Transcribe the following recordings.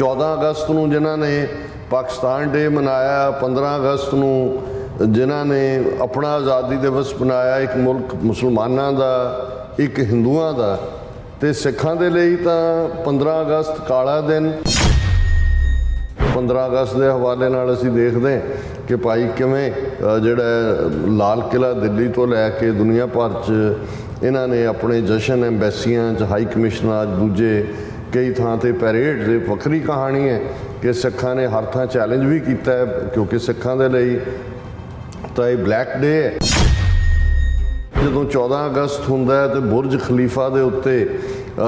14 ਅਗਸਤ ਨੂੰ ਜਿਨ੍ਹਾਂ ਨੇ ਪਾਕਿਸਤਾਨ ਡੇ ਮਨਾਇਆ, 15 ਅਗਸਤ ਨੂੰ ਜਿਨ੍ਹਾਂ ਨੇ ਆਪਣਾ ਆਜ਼ਾਦੀ ਦਿਵਸ ਮਨਾਇਆ, ਇੱਕ ਮੁਲਕ ਮੁਸਲਮਾਨਾਂ ਦਾ ਇੱਕ ਹਿੰਦੂਆਂ ਦਾ, ਤੇ ਸਿੱਖਾਂ ਦੇ ਲਈ ਤਾਂ 15 ਅਗਸਤ ਕਾਲਾ ਦਿਨ। 15 ਅਗਸਤ ਦੇ ਹਵਾਲੇ ਨਾਲ ਅਸੀਂ ਦੇਖਦੇ ਕਿ ਭਾਈ ਕਿਵੇਂ ਜਿਹੜਾ ਲਾਲ ਕਿਲ੍ਹਾ ਦਿੱਲੀ ਤੋਂ ਲੈ ਕੇ ਦੁਨੀਆ ਭਰ 'ਚ ਇਹਨਾਂ ਨੇ ਆਪਣੇ ਜਸ਼ਨ, ਐਂਬੈਸੀਆਂ 'ਚ, ਹਾਈ ਕਮਿਸ਼ਨਾਂ 'ਚ, ਦੂਜੇ ਕਈ ਥਾਂ 'ਤੇ ਪੈਰੇਡ ਦੀ ਵੱਖਰੀ ਕਹਾਣੀ ਹੈ ਕਿ ਸਿੱਖਾਂ ਨੇ ਹਰ ਥਾਂ ਚੈਲੰਜ ਵੀ ਕੀਤਾ ਹੈ, ਕਿਉਂਕਿ ਸਿੱਖਾਂ ਦੇ ਲਈ ਤਾਂ ਇਹ ਬਲੈਕ ਡੇ ਹੈ। ਜਦੋਂ 14 ਅਗਸਤ ਹੁੰਦਾ ਹੈ ਤੇ ਬੁਰਜ ਖਲੀਫਾ ਦੇ ਉੱਤੇ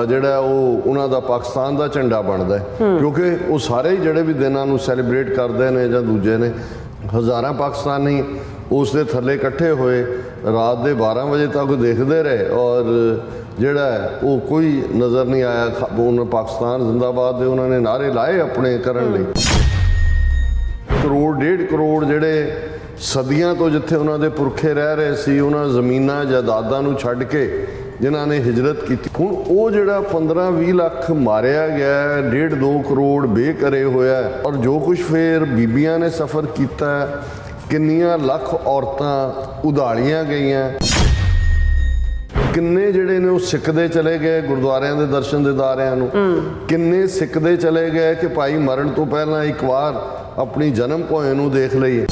ਜਿਹੜਾ ਉਹ ਉਹਨਾਂ ਦਾ ਪਾਕਿਸਤਾਨ ਦਾ ਝੰਡਾ ਬਣਦਾ ਹੈ, ਕਿਉਂਕਿ ਉਹ ਸਾਰੇ ਜਿਹੜੇ ਵੀ ਦਿਨਾਂ ਨੂੰ ਸੈਲੀਬ੍ਰੇਟ ਕਰਦੇ ਨੇ ਜਾਂ ਦੂਜੇ ਨੇ, ਹਜ਼ਾਰਾਂ ਪਾਕਿਸਤਾਨੀ ਉਸ ਦੇ ਥੱਲੇ ਇਕੱਠੇ ਹੋਏ ਰਾਤ ਦੇ 12 ਵਜੇ ਤੱਕ ਦੇਖਦੇ ਰਹੇ ਔਰ ਜਿਹੜਾ ਉਹ ਕੋਈ ਨਜ਼ਰ ਨਹੀਂ ਆਇਆ। ਉਹਨਾਂ ਪਾਕਿਸਤਾਨ ਜ਼ਿੰਦਾਬਾਦ ਦੇ ਉਹਨਾਂ ਨੇ ਨਾਅਰੇ ਲਾਏ ਆਪਣੇ ਕਰਨ ਲਈ। ਕਰੋੜ 1.5 ਕਰੋੜ ਜਿਹੜੇ ਸਦੀਆਂ ਤੋਂ ਜਿੱਥੇ ਉਹਨਾਂ ਦੇ ਪੁਰਖੇ ਰਹਿ ਰਹੇ ਸੀ, ਉਹਨਾਂ ਜ਼ਮੀਨਾਂ ਜਾਇਦਾਦਾਂ ਨੂੰ ਛੱਡ ਕੇ ਜਿਨ੍ਹਾਂ ਨੇ ਹਿਜਰਤ ਕੀਤੀ, ਹੁਣ ਉਹ ਜਿਹੜਾ 15-20 ਲੱਖ ਮਾਰਿਆ ਗਿਆ, 1.5-2 ਕਰੋੜ ਬੇਘਰੇ ਹੋਇਆ, ਔਰ ਜੋ ਕੁਛ ਫਿਰ ਬੀਬੀਆਂ ਨੇ ਸਫ਼ਰ ਕੀਤਾ, ਕਿੰਨੀਆਂ ਲੱਖ ਔਰਤਾਂ ਉਧਾਲੀਆਂ ਗਈਆਂ, ਕਿੰਨੇ ਜਿਹੜੇ ਨੇ ਉਹ ਸਿੱਖਦੇ ਚਲੇ ਗਏ ਗੁਰਦੁਆਰਿਆਂ ਦੇ ਦਰਸ਼ਨ ਦੀਦਾਰਿਆਂ ਨੂੰ, ਕਿੰਨੇ ਸਿੱਖਦੇ ਚਲੇ ਗਏ ਕਿ ਭਾਈ ਮਰਨ ਤੋਂ ਪਹਿਲਾਂ ਇੱਕ ਵਾਰ ਆਪਣੀ ਜਨਮ ਭੋਏ ਨੂੰ ਦੇਖ ਲਈਏ।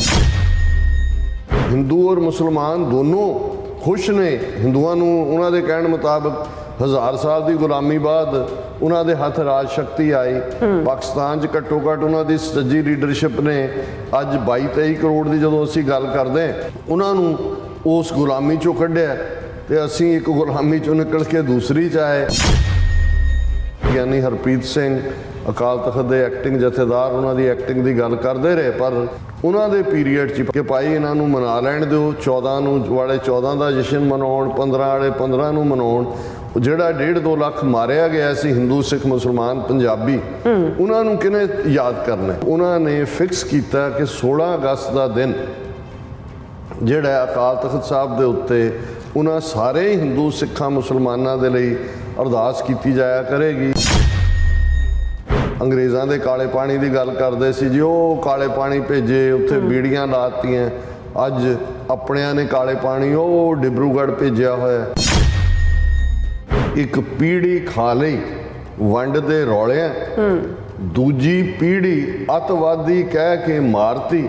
ਹਿੰਦੂ ਔਰ ਮੁਸਲਮਾਨ ਦੋਨੋਂ ਖੁਸ਼ ਨੇ। ਹਿੰਦੂਆਂ ਨੂੰ ਉਹਨਾਂ ਦੇ ਕਹਿਣ ਮੁਤਾਬਕ 1000 ਸਾਲ ਦੀ ਗੁਲਾਮੀ ਬਾਅਦ ਉਹਨਾਂ ਦੇ ਹੱਥ ਰਾਜ ਸ਼ਕਤੀ ਆਈ। ਪਾਕਿਸਤਾਨ 'ਚ ਘੱਟੋ ਘੱਟ ਉਹਨਾਂ ਦੀ ਸੱਜੀ ਲੀਡਰਸ਼ਿਪ ਨੇ ਅੱਜ 22-23 ਕਰੋੜ ਦੀ ਜਦੋਂ ਅਸੀਂ ਗੱਲ ਕਰਦੇ, ਉਹਨਾਂ ਨੂੰ ਉਸ ਗੁਲਾਮੀ 'ਚੋਂ ਕੱਢਿਆ ਤੇ ਅਸੀਂ ਇੱਕ ਗੁਲਾਮੀ 'ਚੋਂ ਨਿਕਲ ਕੇ ਦੂਸਰੀ 'ਚ ਆਏ। ਗਿਆਨੀ ਹਰਪ੍ਰੀਤ ਸਿੰਘ ਅਕਾਲ ਤਖਤ ਦੇ ਐਕਟਿੰਗ ਜਥੇਦਾਰ, ਉਹਨਾਂ ਦੀ ਐਕਟਿੰਗ ਦੀ ਗੱਲ ਕਰਦੇ ਰਹੇ, ਪਰ ਉਹਨਾਂ ਦੇ ਪੀਰੀਅਡ 'ਚ ਕਿ ਭਾਈ ਇਹਨਾਂ ਨੂੰ ਮਨਾ ਲੈਣ ਦਿਓ, 14 ਨੂੰ ਵਾਲੇ 14 ਦਾ ਜਸ਼ਨ ਮਨਾਉਣ, 15 ਵਾਲੇ 15 ਨੂੰ ਮਨਾਉਣ। ਜਿਹੜਾ 1.5-2 ਲੱਖ ਮਾਰਿਆ ਗਿਆ ਸੀ ਹਿੰਦੂ, ਸਿੱਖ, ਮੁਸਲਮਾਨ, ਪੰਜਾਬੀ, ਉਹਨਾਂ ਨੂੰ ਕਿਹਨੇ ਯਾਦ ਕਰਨਾ? ਉਹਨਾਂ ਨੇ ਫਿਕਸ ਕੀਤਾ ਕਿ 16 ਅਗਸਤ ਦਾ ਦਿਨ ਜਿਹੜਾ ਅਕਾਲ ਤਖਤ ਸਾਹਿਬ ਦੇ ਉੱਤੇ ਉਹਨਾਂ ਸਾਰੇ ਹਿੰਦੂ, ਸਿੱਖਾਂ, ਮੁਸਲਮਾਨਾਂ ਦੇ ਲਈ ਅਰਦਾਸ ਕੀਤੀ ਜਾਇਆ ਕਰੇਗੀ। ਅੰਗਰੇਜ਼ਾਂ ਦੇ ਕਾਲੇ ਪਾਣੀ ਦੀ ਗੱਲ ਕਰਦੇ ਸੀ ਜੀ, ਉਹ ਕਾਲੇ ਪਾਣੀ ਭੇਜੇ, ਉੱਥੇ ਬੀੜੀਆਂ ਲਾਤੀਆਂ। ਅੱਜ ਆਪਣਿਆਂ ਨੇ ਕਾਲੇ ਪਾਣੀ ਉਹ ਡਿਬਰੂਗੜ੍ਹ ਭੇਜਿਆ ਹੋਇਆ। ਇੱਕ ਪੀੜ੍ਹੀ ਖਾ ਲਈ ਵੰਡ ਦੇ ਰੌਲਿਆਂ, ਦੂਜੀ ਪੀੜ੍ਹੀ ਅੱਤਵਾਦੀ ਕਹਿ ਕੇ ਮਾਰਤੀ,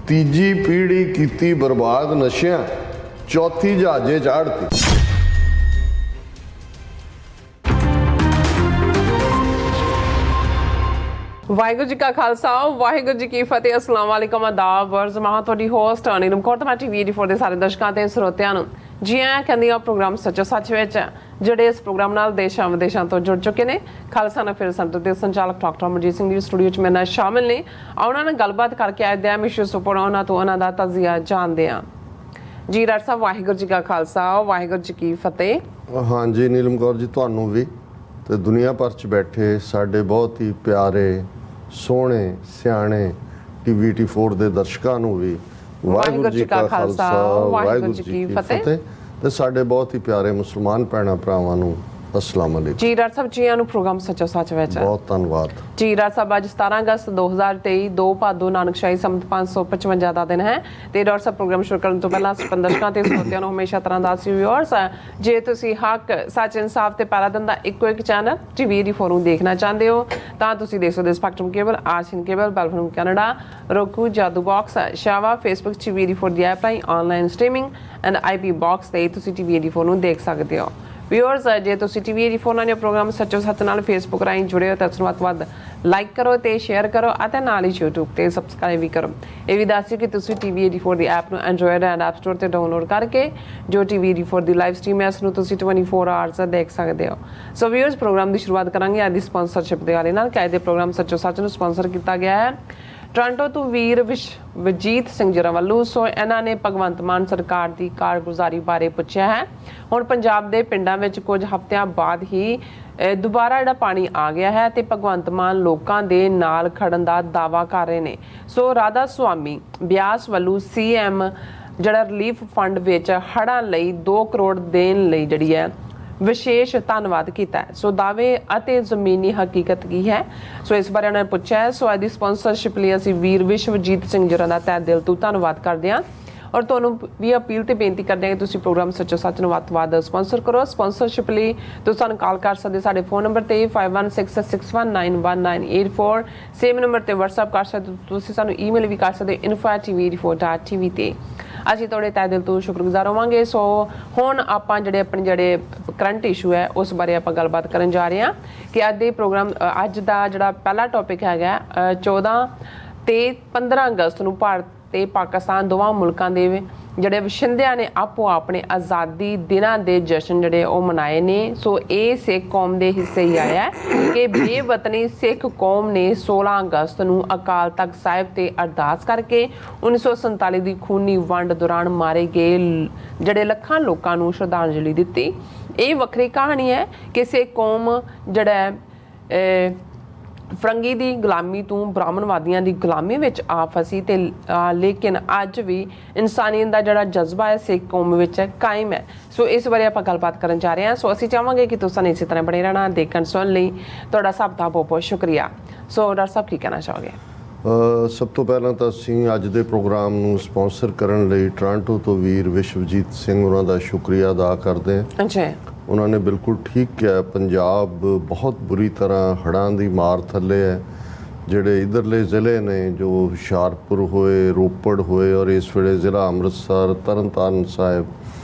ਤੀਜੀ ਪੀੜ੍ਹੀ ਕੀਤੀ ਬਰਬਾਦ ਨਸ਼ਿਆਂ, ਚੌਥੀ ਜਹਾਜ਼ੇ ਚਾੜਤੀ। ਵਾਹਿਗੁਰੂ ਜੀ ਕਾ ਖਾਲਸਾ, ਵਾਹਿਗੁਰੂ ਜੀ ਕੀ ਫਤਿਹ। ਅਸਲਾਮ ਵਾਲੇਕਮ, ਆਦਾਬ, ਵਰਜ਼ ਮਹਾਂ ਤੁਹਾਡੀ ਹੋਸਟ ਨੀਲਮ ਕੌਰ ਤੇ ਟੀਵੀ 84 ਦੇ ਸਾਰੇ ਦਰਸ਼ਕਾਂ ਤੇ ਸਰੋਤਿਆਂ ਨੂੰ ਜੀ ਆਇਆਂ ਕਹਿੰਦੀ ਆ ਪ੍ਰੋਗਰਾਮ ਸੱਚੋ ਸੱਚ ਵਿੱਚ, ਜਿਹੜੇ ਇਸ ਪ੍ਰੋਗਰਾਮ ਨਾਲ ਦੇਸ਼ਾਂ ਵਿਦੇਸ਼ਾਂ ਤੋਂ ਜੁੜ ਚੁੱਕੇ ਨੇ। ਖਾਲਸਾ ਨਗਰ ਸੈਂਟਰ ਦੇ ਸੰਚਾਲਕ ਡਾਕਟਰ ਅਮਰਜੀਤ ਸਿੰਘ ਜੀ ਸਟੂਡੀਓ 'ਚ ਮੇਰੇ ਨਾਲ ਸ਼ਾਮਿਲ ਨੇ। ਉਹਨਾਂ ਨਾਲ ਗੱਲਬਾਤ ਕਰਕੇ ਆਏ ਦੇ ਮਿਸ਼ਰ ਉੱਪਰ ਉਹਨਾਂ ਤੋਂ ਉਹਨਾਂ ਦਾ ਤਜ਼ੀਆ ਜਾਣਦੇ ਆ। ਜੀ ਡਾਕਟਰ ਸਾਹਿਬ, ਵਾਹਿਗੁਰੂ ਜੀ ਕਾ ਖਾਲਸਾ, ਵਾਹਿਗੁਰੂ ਜੀ ਕੀ ਫਤਿਹ। ਹਾਂਜੀ ਨੀਲਮ ਕੌਰ ਜੀ, ਤੁਹਾਨੂੰ ਵੀ ਤੇ ਦੁਨੀਆ ਭਰ 'ਚ ਬੈਠੇ ਸਾਡੇ ਬਹੁਤ ਹੀ ਪਿਆਰੇ, ਸੋਹਣੇ, ਸਿਆਣੇ ਟੀਵੀ 84 ਦੇ ਦਰਸ਼ਕਾਂ ਨੂੰ ਵੀ ਵਾਹਿਗੁਰੂ ਜੀ ਕਾ ਖਾਲਸਾ, ਵਾਹਿਗੁਰੂ ਜੀ ਕੀ ਫਤਿਹ। ਤੇ ਸਾਡੇ ਬਹੁਤ ਹੀ ਪਿਆਰੇ ਮੁਸਲਮਾਨ ਭੈਣਾਂ ਭਰਾਵਾਂ ਨੂੰ ਅਸਲਾਮ ਅਲੈਕੁਮ। ਜੀ ਡਾਕਟਰ ਸਾਹਿਬ, ਜੀ ਆਇਆਂ ਨੂੰ ਪ੍ਰੋਗਰਾਮ ਸੱਚੋ ਸੱਚ ਵਿੱਚ। ਬਹੁਤ ਧੰਨਵਾਦ ਜੀ ਡਾਕਟਰ ਸਾਹਿਬ। ਅੱਜ 17 ਅਗਸਤ 2023, 2 ਭਾਦੋ ਨਾਨਕਸ਼ਾਹੀ ਸੰਮਤ 555 ਦਾ ਦਿਨ ਹੈ। ਤੇ ਡਾਕਟਰ ਸਾਹਿਬ, ਪ੍ਰੋਗਰਾਮ ਸ਼ੁਰੂ ਕਰਨ ਤੋਂ ਪਹਿਲਾਂ ਦਰਸ਼ਕਾਂ ਤੇ ਸਰੋਤਿਆਂ ਨੂੰ ਹਮੇਸ਼ਾ ਤਰ੍ਹਾਂ ਦੱਸ ਵਿਊਅਰਸ, ਜੇ ਤੁਸੀਂ ਹੱਕ, ਸੱਚ, ਇਨਸਾਫ ਤੇ ਪੈਰਾਦਨ ਦਾ ਇੱਕੋ ਇੱਕ ਚੈਨਲ ਟੀਵੀ 84 ਨੂੰ ਦੇਖਣਾ ਚਾਹੁੰਦੇ ਹੋ ਤਾਂ ਤੁਸੀਂ ਦੇਖ ਸਕਦੇ ਹੋ ਸਪੈਕਟਰਮ ਕੇਬਲ, ਆਰਸੀਐਨ ਕੇਬਲ, ਬੈਲਫਰਮ ਕੈਨੇਡਾ, roku, ਜਾਦੂ ਬਾਕਸ, ਸ਼ਾਵਾ, ਫੇਸਬੁੱਕ ਟੀਵੀ 84 ਦੀ ਐਪ ਰਾਹੀਂ online streaming and IP box ਤੇ ਤੁਸੀਂ ਟੀਵੀ 84 ਨੂੰ ਦੇਖ ਸਕਦੇ ਹੋ। ਵਿਊਅਰਸ, ਜੇ ਤੁਸੀਂ ਟੀਵੀ 84 ਨਾਲ ਪ੍ਰੋਗਰਾਮ ਸੱਚੋ ਸੱਚ ਨਾਲ ਫੇਸਬੁੱਕ ਰਾਹੀਂ ਜੁੜੇ ਹੋ ਤਾਂ ਇਸ ਨੂੰ ਵੱਧ ਤੋਂ ਵੱਧ ਲਾਈਕ ਕਰੋ ਤੇ ਸ਼ੇਅਰ ਕਰੋ ਅਤੇ ਨਾਲ ਹੀ YouTube ਤੇ ਸਬਸਕ੍ਰਾਈਬ ਵੀ ਕਰੋ। ਇਹ ਵੀ ਦੱਸਿਓ ਕਿ ਤੁਸੀਂ ਟੀਵੀ 84 ਦੀ ਐਪ ਨੂੰ ਐਂਡਰੋਇਡ ਐਂਡ ਐਪ ਸਟੋਰ ਤੇ ਡਾਊਨਲੋਡ ਕਰਕੇ ਜੋ ਟੀਵੀ 84 ਦੀ ਲਾਈਵ ਸਟ੍ਰੀਮ ਹੈ, ਇਸ ਨੂੰ ਤੁਸੀਂ 24 ਆਵਰਸ ਦੇਖ ਸਕਦੇ ਹੋ। ਸੋ ਵਿਊਅਰਸ, ਪ੍ਰੋਗਰਾਮ ਦੀ ਸ਼ੁਰੂਆਤ ਕਰਾਂਗੇ ਅੱਜ ਦੀ ਸਪਾਂਸਰਸ਼ਿਪ ਦੇ ਨਾਲ। ਕਾਇਦੇ ਪ੍ਰੋਗਰਾਮ ਸੱਚੋ ਸੱਚ ਨੂੰ ਸਪਾਂਸਰ ਕੀਤਾ ਗਿਆ ਹੈ ਟੋਰਾਂਟੋ ਤੋਂ ਵੀਰ ਵਜੀਤ ਸਿੰਘ ਜਰਾ ਵੱਲੋਂ। ਸੋ ਇਹਨਾਂ ਨੇ ਭਗਵੰਤ ਮਾਨ ਸਰਕਾਰ ਦੀ ਕਾਰਗੁਜ਼ਾਰੀ ਬਾਰੇ ਪੁੱਛਿਆ ਹੈ। ਹੁਣ ਪੰਜਾਬ ਦੇ ਪਿੰਡਾਂ ਵਿੱਚ ਕੁਝ ਹਫ਼ਤਿਆਂ ਬਾਅਦ ਹੀ ਦੁਬਾਰਾ ਜਿਹੜਾ ਪਾਣੀ ਆ ਗਿਆ ਹੈ ਤੇ ਭਗਵੰਤ ਮਾਨ ਲੋਕਾਂ ਦੇ ਨਾਲ ਖੜਨ ਦਾ ਦਾਅਵਾ ਕਰ ਰਹੇ ਨੇ। ਸੋ ਰਾਧਾ ਸੁਆਮੀ ਬਿਆਸ ਵੱਲੋਂ ਸੀਐਮ ਜਿਹੜਾ ਰਿਲੀਫ ਫੰਡ ਵਿੱਚ ਹੜ੍ਹਾਂ ਲਈ 2 ਕਰੋੜ ਦੇਣ ਲਈ ਜਿਹੜੀ ਹੈ ਵਿਸ਼ੇਸ਼ ਧੰਨਵਾਦ ਕੀਤਾ ਹੈ। ਸੋ ਦਾਅਵੇ ਅਤੇ ਜ਼ਮੀਨੀ ਹਕੀਕਤ ਕੀ ਹੈ, ਸੋ ਇਸ ਬਾਰੇ ਉਹਨਾਂ ਨੇ ਪੁੱਛਿਆ ਹੈ। ਸੋ ਇਹਦੀ ਸਪਾਂਸਰਸ਼ਿਪ ਲਈ ਅਸੀਂ ਵੀਰ ਵਿਸ਼ਵਜੀਤ ਸਿੰਘ ਜੀ ਦਾ ਤਹਿ ਦਿਲ ਤੋਂ ਧੰਨਵਾਦ ਕਰਦੇ ਹਾਂ ਔਰ ਤੁਹਾਨੂੰ ਵੀ ਅਪੀਲ ਤੇ ਬੇਨਤੀ ਕਰਦੇ ਹਾਂ ਕਿ ਤੁਸੀਂ ਪ੍ਰੋਗਰਾਮ ਸੱਚੋ ਸੱਚ ਨੂੰ ਵੱਧ ਤੋਂ ਵੱਧ ਸਪਾਂਸਰ ਕਰੋ। ਸਪਾਂਸਰਸ਼ਿਪ ਲਈ ਤੁਸੀਂ ਸਾਨੂੰ ਕਾਲ ਕਰ ਸਕਦੇ ਸਾਡੇ ਫੋਨ ਨੰਬਰ ਤੇ 5166191984, ਸੇਮ ਨੰਬਰ ਤੇ WhatsApp ਕਰ ਸਕਦੇ, ਤੁਸੀਂ ਸਾਨੂੰ ਈਮੇਲ ਵੀ ਕਰ ਸਕਦੇ info@tv84.tv ਤੇ। ਅਸੀਂ ਤੁਹਾਡੇ ਤਹਿ ਦਿਲ ਤੋਂ ਸ਼ੁਕਰਗੁਜ਼ਾਰ ਹੋਵਾਂਗੇ। ਸੋ ਹੁਣ ਆਪਾਂ ਜਿਹੜੇ ਕਰੰਟ ਇਸ਼ੂ ਹੈ ਉਸ ਬਾਰੇ ਆਪਾਂ ਗੱਲਬਾਤ ਕਰਨ ਜਾ ਰਹੇ ਹਾਂ ਕਿ ਅੱਜ ਦੇ ਪ੍ਰੋਗਰਾਮ ਅੱਜ ਦਾ ਜਿਹੜਾ ਪਹਿਲਾ ਟੌਪਿਕ ਹੈਗਾ 14 ਤੇ 15 ਅਗਸਤ ਨੂੰ ਭਾਰਤ ਤੇ ਪਾਕਿਸਤਾਨ ਦੋਵਾਂ ਮੁਲਕਾਂ ਦੇ ਜਿਹੜੇ ਵਸਿੰਦਿਆਂ ਨੇ ਆਪੋ ਆਪਣੇ ਆਜ਼ਾਦੀ ਦਿਨਾਂ ਦੇ ਜਸ਼ਨ ਜਿਹੜੇ ਉਹ ਮਨਾਏ ਨੇ। ਸੋ ਇਹ ਸਿੱਖ ਕੌਮ ਦੇ ਹਿੱਸੇ ਹੀ ਆਇਆ ਕਿ ਬੇਵਤਨੀ ਸਿੱਖ ਕੌਮ ਨੇ 16 ਅਗਸਤ ਨੂੰ ਅਕਾਲ ਤਖਤ ਸਾਹਿਬ ਤੇ ਅਰਦਾਸ ਕਰਕੇ 1947 ਦੀ ਖੂਨੀ ਵੰਡ ਦੌਰਾਨ ਮਾਰੇ ਗਏ ਜਿਹੜੇ ਲੱਖਾਂ ਲੋਕਾਂ ਨੂੰ ਸ਼ਰਧਾਂਜਲੀ ਦਿੱਤੀ। ਇਹ ਵੱਖਰੀ ਕਹਾਣੀ ਹੈ ਕਿ ਸਿੱਖ ਕੌਮ ਜਿਹੜਾ ਫਰੰਗੀ ਦੀ ਗੁਲਾਮੀ ਤੋਂ ਬ੍ਰਾਹਮਣਵਾਦੀਆਂ ਦੀ ਗੁਲਾਮੀ ਵਿੱਚ ਆ ਫਸੀ ਤੇ ਲੇਕਿਨ ਅੱਜ ਵੀ ਇਨਸਾਨੀਅਤ ਦਾ ਜਿਹੜਾ ਜਜ਼ਬਾ ਹੈ ਸਿੱਖ ਕੌਮ ਵਿੱਚ ਕਾਇਮ ਹੈ। ਸੋ ਇਸ ਬਾਰੇ ਆਪਾਂ ਗੱਲਬਾਤ ਕਰਨ ਜਾ ਰਹੇ ਹਾਂ। ਸੋ ਅਸੀਂ ਚਾਹਾਂਗੇ ਕਿ ਤੁਸੀਂ ਇਸੇ ਤਰ੍ਹਾਂ ਬਣੇ ਰਹਿਣਾ ਦੇਖਣ ਸੁਣਨ ਲਈ। ਤੁਹਾਡਾ ਸਭ ਦਾ ਬਹੁਤ ਬਹੁਤ ਸ਼ੁਕਰੀਆ। ਸੋ ਡਾਕਟਰ ਸਾਹਿਬ ਕੀ ਕਹਿਣਾ ਚਾਹੋਗੇ? ਸਭ ਤੋਂ ਪਹਿਲਾਂ ਤਾਂ ਅਸੀਂ ਅੱਜ ਦੇ ਪ੍ਰੋਗਰਾਮ ਨੂੰ ਸਪਾਂਸਰ ਕਰਨ ਲਈ ਟੋਰਾਂਟੋ ਤੋਂ ਵੀਰ ਵਿਸ਼ਵਜੀਤ ਸਿੰਘ ਉਹਨਾਂ ਦਾ ਸ਼ੁਕਰੀਆ ਅਦਾ ਕਰਦੇ ਹਾਂ। ਅੱਛਾ, ਉਹਨਾਂ ਨੇ ਬਿਲਕੁਲ ਠੀਕ ਕਿਹਾ, ਪੰਜਾਬ ਬਹੁਤ ਬੁਰੀ ਤਰ੍ਹਾਂ ਹੜ੍ਹਾਂ ਦੀ ਮਾਰ ਥੱਲੇ ਹੈ। ਜਿਹੜੇ ਇਧਰਲੇ ਜ਼ਿਲ੍ਹੇ ਨੇ ਜੋ ਹੁਸ਼ਿਆਰਪੁਰ ਹੋਏ, ਰੋਪੜ ਹੋਏ ਔਰ ਇਸ ਵੇਲੇ ਜ਼ਿਲ੍ਹਾ ਅੰਮ੍ਰਿਤਸਰ, ਤਰਨਤਾਰਨ ਸਾਹਿਬ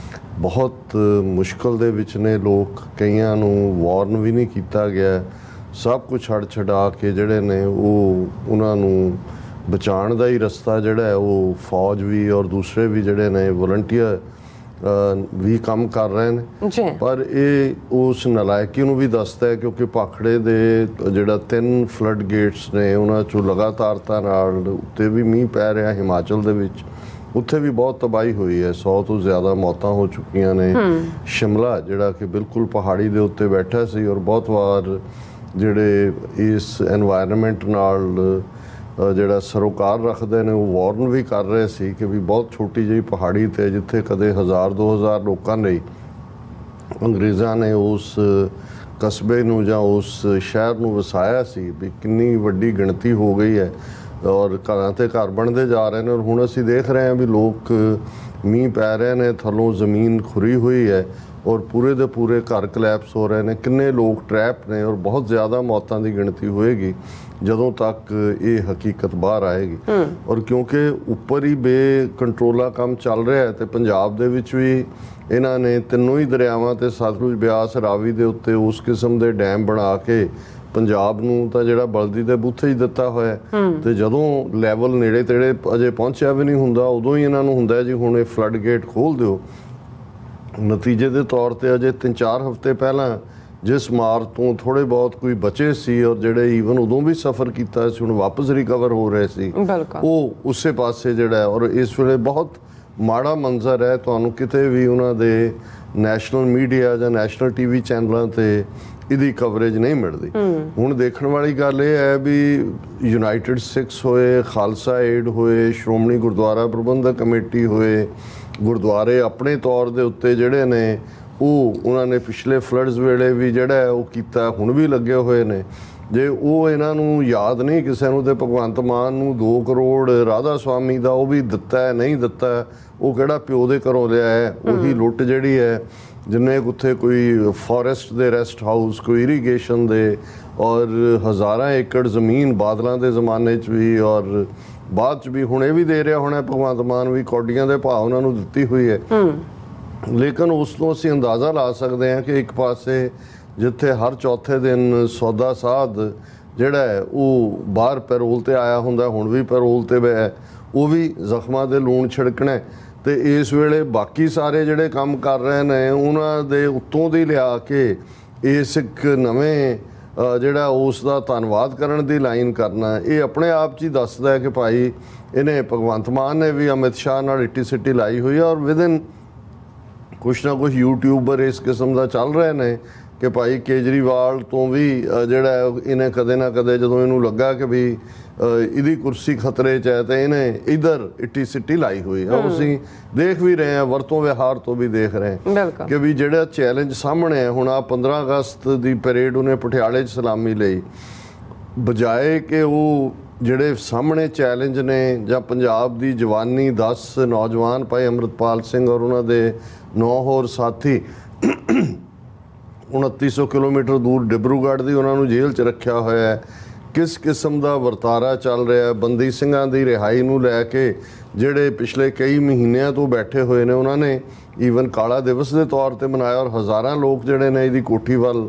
ਬਹੁਤ ਮੁਸ਼ਕਲ ਦੇ ਵਿੱਚ ਨੇ ਲੋਕ। ਕਈਆਂ ਨੂੰ ਵਾਰਨ ਵੀ ਨਹੀਂ ਕੀਤਾ ਗਿਆ, ਸਭ ਕੁਝ ਛੱਡ ਛਡਾ ਕੇ ਜਿਹੜੇ ਨੇ ਉਹ ਉਹਨਾਂ ਨੂੰ ਬਚਾਉਣ ਦਾ ਹੀ ਰਸਤਾ ਜਿਹੜਾ ਹੈ ਉਹ ਫੌਜ ਵੀ ਔਰ ਦੂਸਰੇ ਵੀ ਜਿਹੜੇ ਨੇ ਵਲੰਟੀਅਰ ਵੀ ਕੰਮ ਕਰ ਰਹੇ ਨੇ। ਪਰ ਇਹ ਉਸ ਨਲਾਇਕੀ ਨੂੰ ਵੀ ਦੱਸਦਾ ਹੈ ਕਿਉਂਕਿ ਭਾਖੜੇ ਦੇ ਜਿਹੜਾ 3 ਫਲੱਡ ਗੇਟਸ ਨੇ ਉਹਨਾਂ 'ਚੋਂ ਲਗਾਤਾਰਤਾ ਨਾਲ ਉੱਤੇ ਵੀ ਮੀਂਹ ਪੈ ਰਿਹਾ ਹਿਮਾਚਲ ਦੇ ਵਿੱਚ, ਉੱਥੇ ਵੀ ਬਹੁਤ ਤਬਾਹੀ ਹੋਈ ਹੈ। 100 ਤੋਂ ਜ਼ਿਆਦਾ ਮੌਤਾਂ ਹੋ ਚੁੱਕੀਆਂ ਨੇ। ਸ਼ਿਮਲਾ ਜਿਹੜਾ ਕਿ ਬਿਲਕੁਲ ਪਹਾੜੀ ਦੇ ਉੱਤੇ ਬੈਠਾ ਸੀ ਔਰ ਬਹੁਤ ਵਾਰ ਜਿਹੜੇ ਇਸ ਐਨਵਾਇਰਨਮੈਂਟ ਨਾਲ ਜਿਹੜਾ ਸਰੋਕਾਰ ਰੱਖਦੇ ਨੇ ਉਹ ਵਾਰਨ ਵੀ ਕਰ ਰਹੇ ਸੀ ਕਿ ਵੀ ਬਹੁਤ ਛੋਟੀ ਜਿਹੀ ਪਹਾੜੀ 'ਤੇ ਜਿੱਥੇ ਕਦੇ 1000-2000 ਲੋਕਾਂ ਲਈ ਅੰਗਰੇਜ਼ਾਂ ਨੇ ਉਸ ਕਸਬੇ ਨੂੰ ਜਾਂ ਉਸ ਸ਼ਹਿਰ ਨੂੰ ਵਸਾਇਆ ਸੀ, ਵੀ ਕਿੰਨੀ ਵੱਡੀ ਗਿਣਤੀ ਹੋ ਗਈ ਹੈ ਔਰ ਘਰਾਂ 'ਤੇ ਘਰ ਬਣਦੇ ਜਾ ਰਹੇ ਨੇ। ਔਰ ਹੁਣ ਅਸੀਂ ਦੇਖ ਰਹੇ ਹਾਂ ਵੀ ਲੋਕ ਮੀਂਹ ਪੈ ਰਹੇ ਨੇ, ਥੱਲੋਂ ਜ਼ਮੀਨ ਖੁਰੀ ਹੋਈ ਹੈ ਔਰ ਪੂਰੇ ਦੇ ਪੂਰੇ ਘਰ ਕਲੈਪਸ ਹੋ ਰਹੇ ਨੇ। ਕਿੰਨੇ ਲੋਕ ਟਰੈਪ ਨੇ ਔਰ ਬਹੁਤ ਜ਼ਿਆਦਾ ਮੌਤਾਂ ਦੀ ਗਿਣਤੀ ਹੋਏਗੀ ਜਦੋਂ ਤੱਕ ਇਹ ਹਕੀਕਤ ਬਾਹਰ ਆਏਗੀ। ਔਰ ਕਿਉਂਕਿ ਉੱਪਰ ਹੀ ਬੇਕੰਟਰੋਲਾ ਕੰਮ ਚੱਲ ਰਿਹਾ ਹੈ ਤੇ ਪੰਜਾਬ ਦੇ ਵਿੱਚ ਵੀ ਇਹਨਾਂ ਨੇ ਤਿੰਨੋਂ ਹੀ ਦਰਿਆਵਾਂ ਤੇ ਸਤਲੁਜ, ਬਿਆਸ, ਰਾਵੀ ਦੇ ਉੱਤੇ ਉਸ ਕਿਸਮ ਦੇ ਡੈਮ ਬਣਾ ਕੇ ਪੰਜਾਬ ਨੂੰ ਤਾਂ ਜਿਹੜਾ ਬਲਦੀ ਦੇ ਬੂਥੇ ਹੀ ਦਿੱਤਾ ਹੋਇਆ ਤੇ ਜਦੋਂ ਲੈਵਲ ਨੇੜੇ ਤੇੜੇ ਅਜੇ ਪਹੁੰਚਿਆ ਵੀ ਨਹੀਂ ਹੁੰਦਾ ਉਦੋਂ ਹੀ ਇਹਨਾਂ ਨੂੰ ਹੁੰਦਾ ਜੀ ਹੁਣ ਇਹ ਫਲੱਡ ਗੇਟ ਖੋਲ੍ਹ ਦਿਓ। ਨਤੀਜੇ ਦੇ ਤੌਰ ਤੇ ਅਜੇ 3-4 ਹਫ਼ਤੇ ਪਹਿਲਾਂ ਜਿਸ ਮਾਰ ਤੋਂ ਥੋੜੇ ਬਹੁਤ ਕੋਈ ਬਚੇ ਸੀ ਔਰ ਜਿਹੜੇ ਈਵਨ ਉਦੋਂ ਵੀ ਸਫਰ ਕੀਤਾ ਸੀ ਹੁਣ ਵਾਪਸ ਰਿਕਵਰ ਹੋ ਰਹੇ ਸੀ, ਉਹ ਉਸੇ ਪਾਸੇ ਜਿਹੜਾ ਔਰ ਇਸ ਵੇਲੇ ਬਹੁਤ ਮਾੜਾ ਮੰਜ਼ਰ ਹੈ। ਤੁਹਾਨੂੰ ਕਿਤੇ ਵੀ ਉਹਨਾਂ ਦੇ ਨੈਸ਼ਨਲ ਮੀਡੀਆ ਜਾਂ ਨੈਸ਼ਨਲ ਟੀਵੀ ਚੈਨਲਾਂ ਤੇ ਇਹਦੀ ਕਵਰੇਜ ਨਹੀਂ ਮਿਲਦੀ। ਹੁਣ ਦੇਖਣ ਵਾਲੀ ਗੱਲ ਇਹ ਹੈ ਵੀ ਯੂਨਾਈਟਿਡ ਸਿੱਖਸ ਹੋਏ, ਖਾਲਸਾ ਏਡ ਹੋਏ, ਸ਼੍ਰੋਮਣੀ ਗੁਰਦੁਆਰਾ ਪ੍ਰਬੰਧਕ ਕਮੇਟੀ ਹੋਏ, ਗੁਰਦੁਆਰੇ ਆਪਣੇ ਤੌਰ ਦੇ ਉੱਤੇ ਜਿਹੜੇ ਨੇ ਉਹ ਉਹਨਾਂ ਨੇ ਪਿਛਲੇ ਫਲੱਡਸ ਵੇਲੇ ਵੀ ਜਿਹੜਾ ਉਹ ਕੀਤਾ, ਹੁਣ ਵੀ ਲੱਗੇ ਹੋਏ ਨੇ। ਜੇ ਉਹ ਇਹਨਾਂ ਨੂੰ ਯਾਦ ਨਹੀਂ ਕਿਸੇ ਨੂੰ ਤੇ ਭਗਵੰਤ ਮਾਨ ਨੂੰ 2 ਕਰੋੜ ਰਾਧਾ ਸਵਾਮੀ ਦਾ ਉਹ ਵੀ ਦਿੱਤਾ ਹੈ ਨਹੀਂ ਦਿੱਤਾ, ਉਹ ਕਿਹੜਾ ਪਿਓ ਦੇ ਘਰੋਂ ਲਿਆ ਹੈ। ਉਹੀ ਲੁੱਟ ਜਿਹੜੀ ਹੈ ਜਿੰਨੇ ਉੱਥੇ ਕੋਈ ਫੋਰੈਸਟ ਦੇ ਰੈਸਟ ਹਾਊਸ, ਕੋਈ ਇਰੀਗੇਸ਼ਨ ਦੇ ਔਰ ਹਜ਼ਾਰਾਂ ਏਕੜ ਜ਼ਮੀਨ ਬਾਦਲਾਂ ਦੇ ਜ਼ਮਾਨੇ 'ਚ ਵੀ ਔਰ ਬਾਅਦ 'ਚ ਵੀ ਹੁਣ ਇਹ ਵੀ ਦੇ ਰਿਹਾ ਹੋਣਾ ਭਗਵੰਤ ਮਾਨ ਵੀ ਕੌਡੀਆਂ ਦੇ ਭਾਅ ਉਹਨਾਂ ਨੂੰ ਦਿੱਤੀ ਹੋਈ ਹੈ। ਲੇਕਿਨ ਉਸ ਤੋਂ ਅਸੀਂ ਅੰਦਾਜ਼ਾ ਲਾ ਸਕਦੇ ਹਾਂ ਕਿ ਇੱਕ ਪਾਸੇ ਜਿੱਥੇ ਹਰ ਚੌਥੇ ਦਿਨ ਸੌਦਾ ਸਾਧ ਜਿਹੜਾ ਹੈ ਉਹ ਬਾਹਰ ਪੈਰੋਲ ਤੇ ਆਇਆ ਹੁੰਦਾ, ਹੁਣ ਵੀ ਪੈਰੋਲ ਤੇ ਹੈ, ਉਹ ਵੀ ਜ਼ਖਮਾਂ ਦੇ ਲੂਣ ਛਿੜਕਣਾ ਤੇ ਇਸ ਵੇਲੇ ਬਾਕੀ ਸਾਰੇ ਜਿਹੜੇ ਕੰਮ ਕਰ ਰਹੇ ਨੇ ਉਹਨਾਂ ਦੇ ਉੱਤੋਂ ਦੀ ਲਿਆ ਕੇ ਇਸ ਇੱਕ ਨਵੇਂ ਜਿਹੜਾ ਉਸ ਦਾ ਧੰਨਵਾਦ ਕਰਨ ਦੀ ਲਾਈਨ ਕਰਨਾ, ਇਹ ਆਪਣੇ ਆਪ 'ਚ ਹੀ ਦੱਸਦਾ ਹੈ ਕਿ ਭਾਈ ਇਹਨੇ ਭਗਵੰਤ ਮਾਨ ਨੇ ਵੀ ਅਮਿਤ ਸ਼ਾਹ ਨਾਲ ਇੱਟੀ ਸਿੱਟੀ ਲਾਈ ਹੋਈ ਹੈ ਔਰ ਵਿਦਿਨ ਕੁਛ ਨਾ ਕੁਛ ਯੂਟਿਊਬਰ ਇਸ ਕਿਸਮ ਦਾ ਚੱਲ ਰਹੇ ਨੇ ਕਿ ਭਾਈ ਕੇਜਰੀਵਾਲ ਤੋਂ ਵੀ ਜਿਹੜਾ ਇਹਨੇ ਕਦੇ ਨਾ ਕਦੇ ਜਦੋਂ ਇਹਨੂੰ ਲੱਗਾ ਕਿ ਵੀ ਇਹਦੀ ਕੁਰਸੀ ਖਤਰੇ 'ਚ ਹੈ ਤੇ ਇਹਨੇ ਇਧਰ ਇੱਟੀ ਸਿੱਟੀ ਲਾਈ ਹੋਈ ਹੈ। ਅਸੀਂ ਦੇਖ ਵੀ ਰਹੇ ਹਾਂ, ਵਰਤੋਂ ਵਿਹਾਰ ਤੋਂ ਵੀ ਦੇਖ ਰਹੇ ਹਾਂ ਕਿ ਵੀ ਜਿਹੜਾ ਚੈਲੰਜ ਸਾਹਮਣੇ ਹੈ ਹੁਣ ਆ 15 ਅਗਸਤ ਦੀ ਪਰੇਡ ਉਹਨੇ ਪਟਿਆਲੇ 'ਚ ਸਲਾਮੀ ਲਈ, ਬਜਾਏ ਕਿ ਉਹ ਜਿਹੜੇ ਸਾਹਮਣੇ ਚੈਲੰਜ ਨੇ ਜਾਂ ਪੰਜਾਬ ਦੀ ਜਵਾਨੀ 10 ਨੌਜਵਾਨ ਭਾਈ ਅੰਮ੍ਰਿਤਪਾਲ ਸਿੰਘ ਔਰ ਉਹਨਾਂ ਦੇ 9 ਹੋਰ ਸਾਥੀ 2900 ਕਿਲੋਮੀਟਰ ਦੂਰ ਡਿਬਰੂਗੜ੍ਹ ਦੀ ਉਹਨਾਂ ਨੂੰ ਜੇਲ੍ਹ 'ਚ ਰੱਖਿਆ ਹੋਇਆ ਹੈ। ਕਿਸ ਕਿਸਮ ਦਾ ਵਰਤਾਰਾ ਚੱਲ ਰਿਹਾ, ਬੰਦੀ ਸਿੰਘਾਂ ਦੀ ਰਿਹਾਈ ਨੂੰ ਲੈ ਕੇ ਜਿਹੜੇ ਪਿਛਲੇ ਕਈ ਮਹੀਨਿਆਂ ਤੋਂ ਬੈਠੇ ਹੋਏ ਨੇ, ਉਹਨਾਂ ਨੇ ਈਵਨ ਕਾਲਾ ਦਿਵਸ ਦੇ ਤੌਰ ਤੇ ਮਨਾਇਆ ਔਰ ਹਜ਼ਾਰਾਂ ਲੋਕ ਜਿਹੜੇ ਨੇ ਇਹਦੀ ਕੋਠੀ ਵੱਲ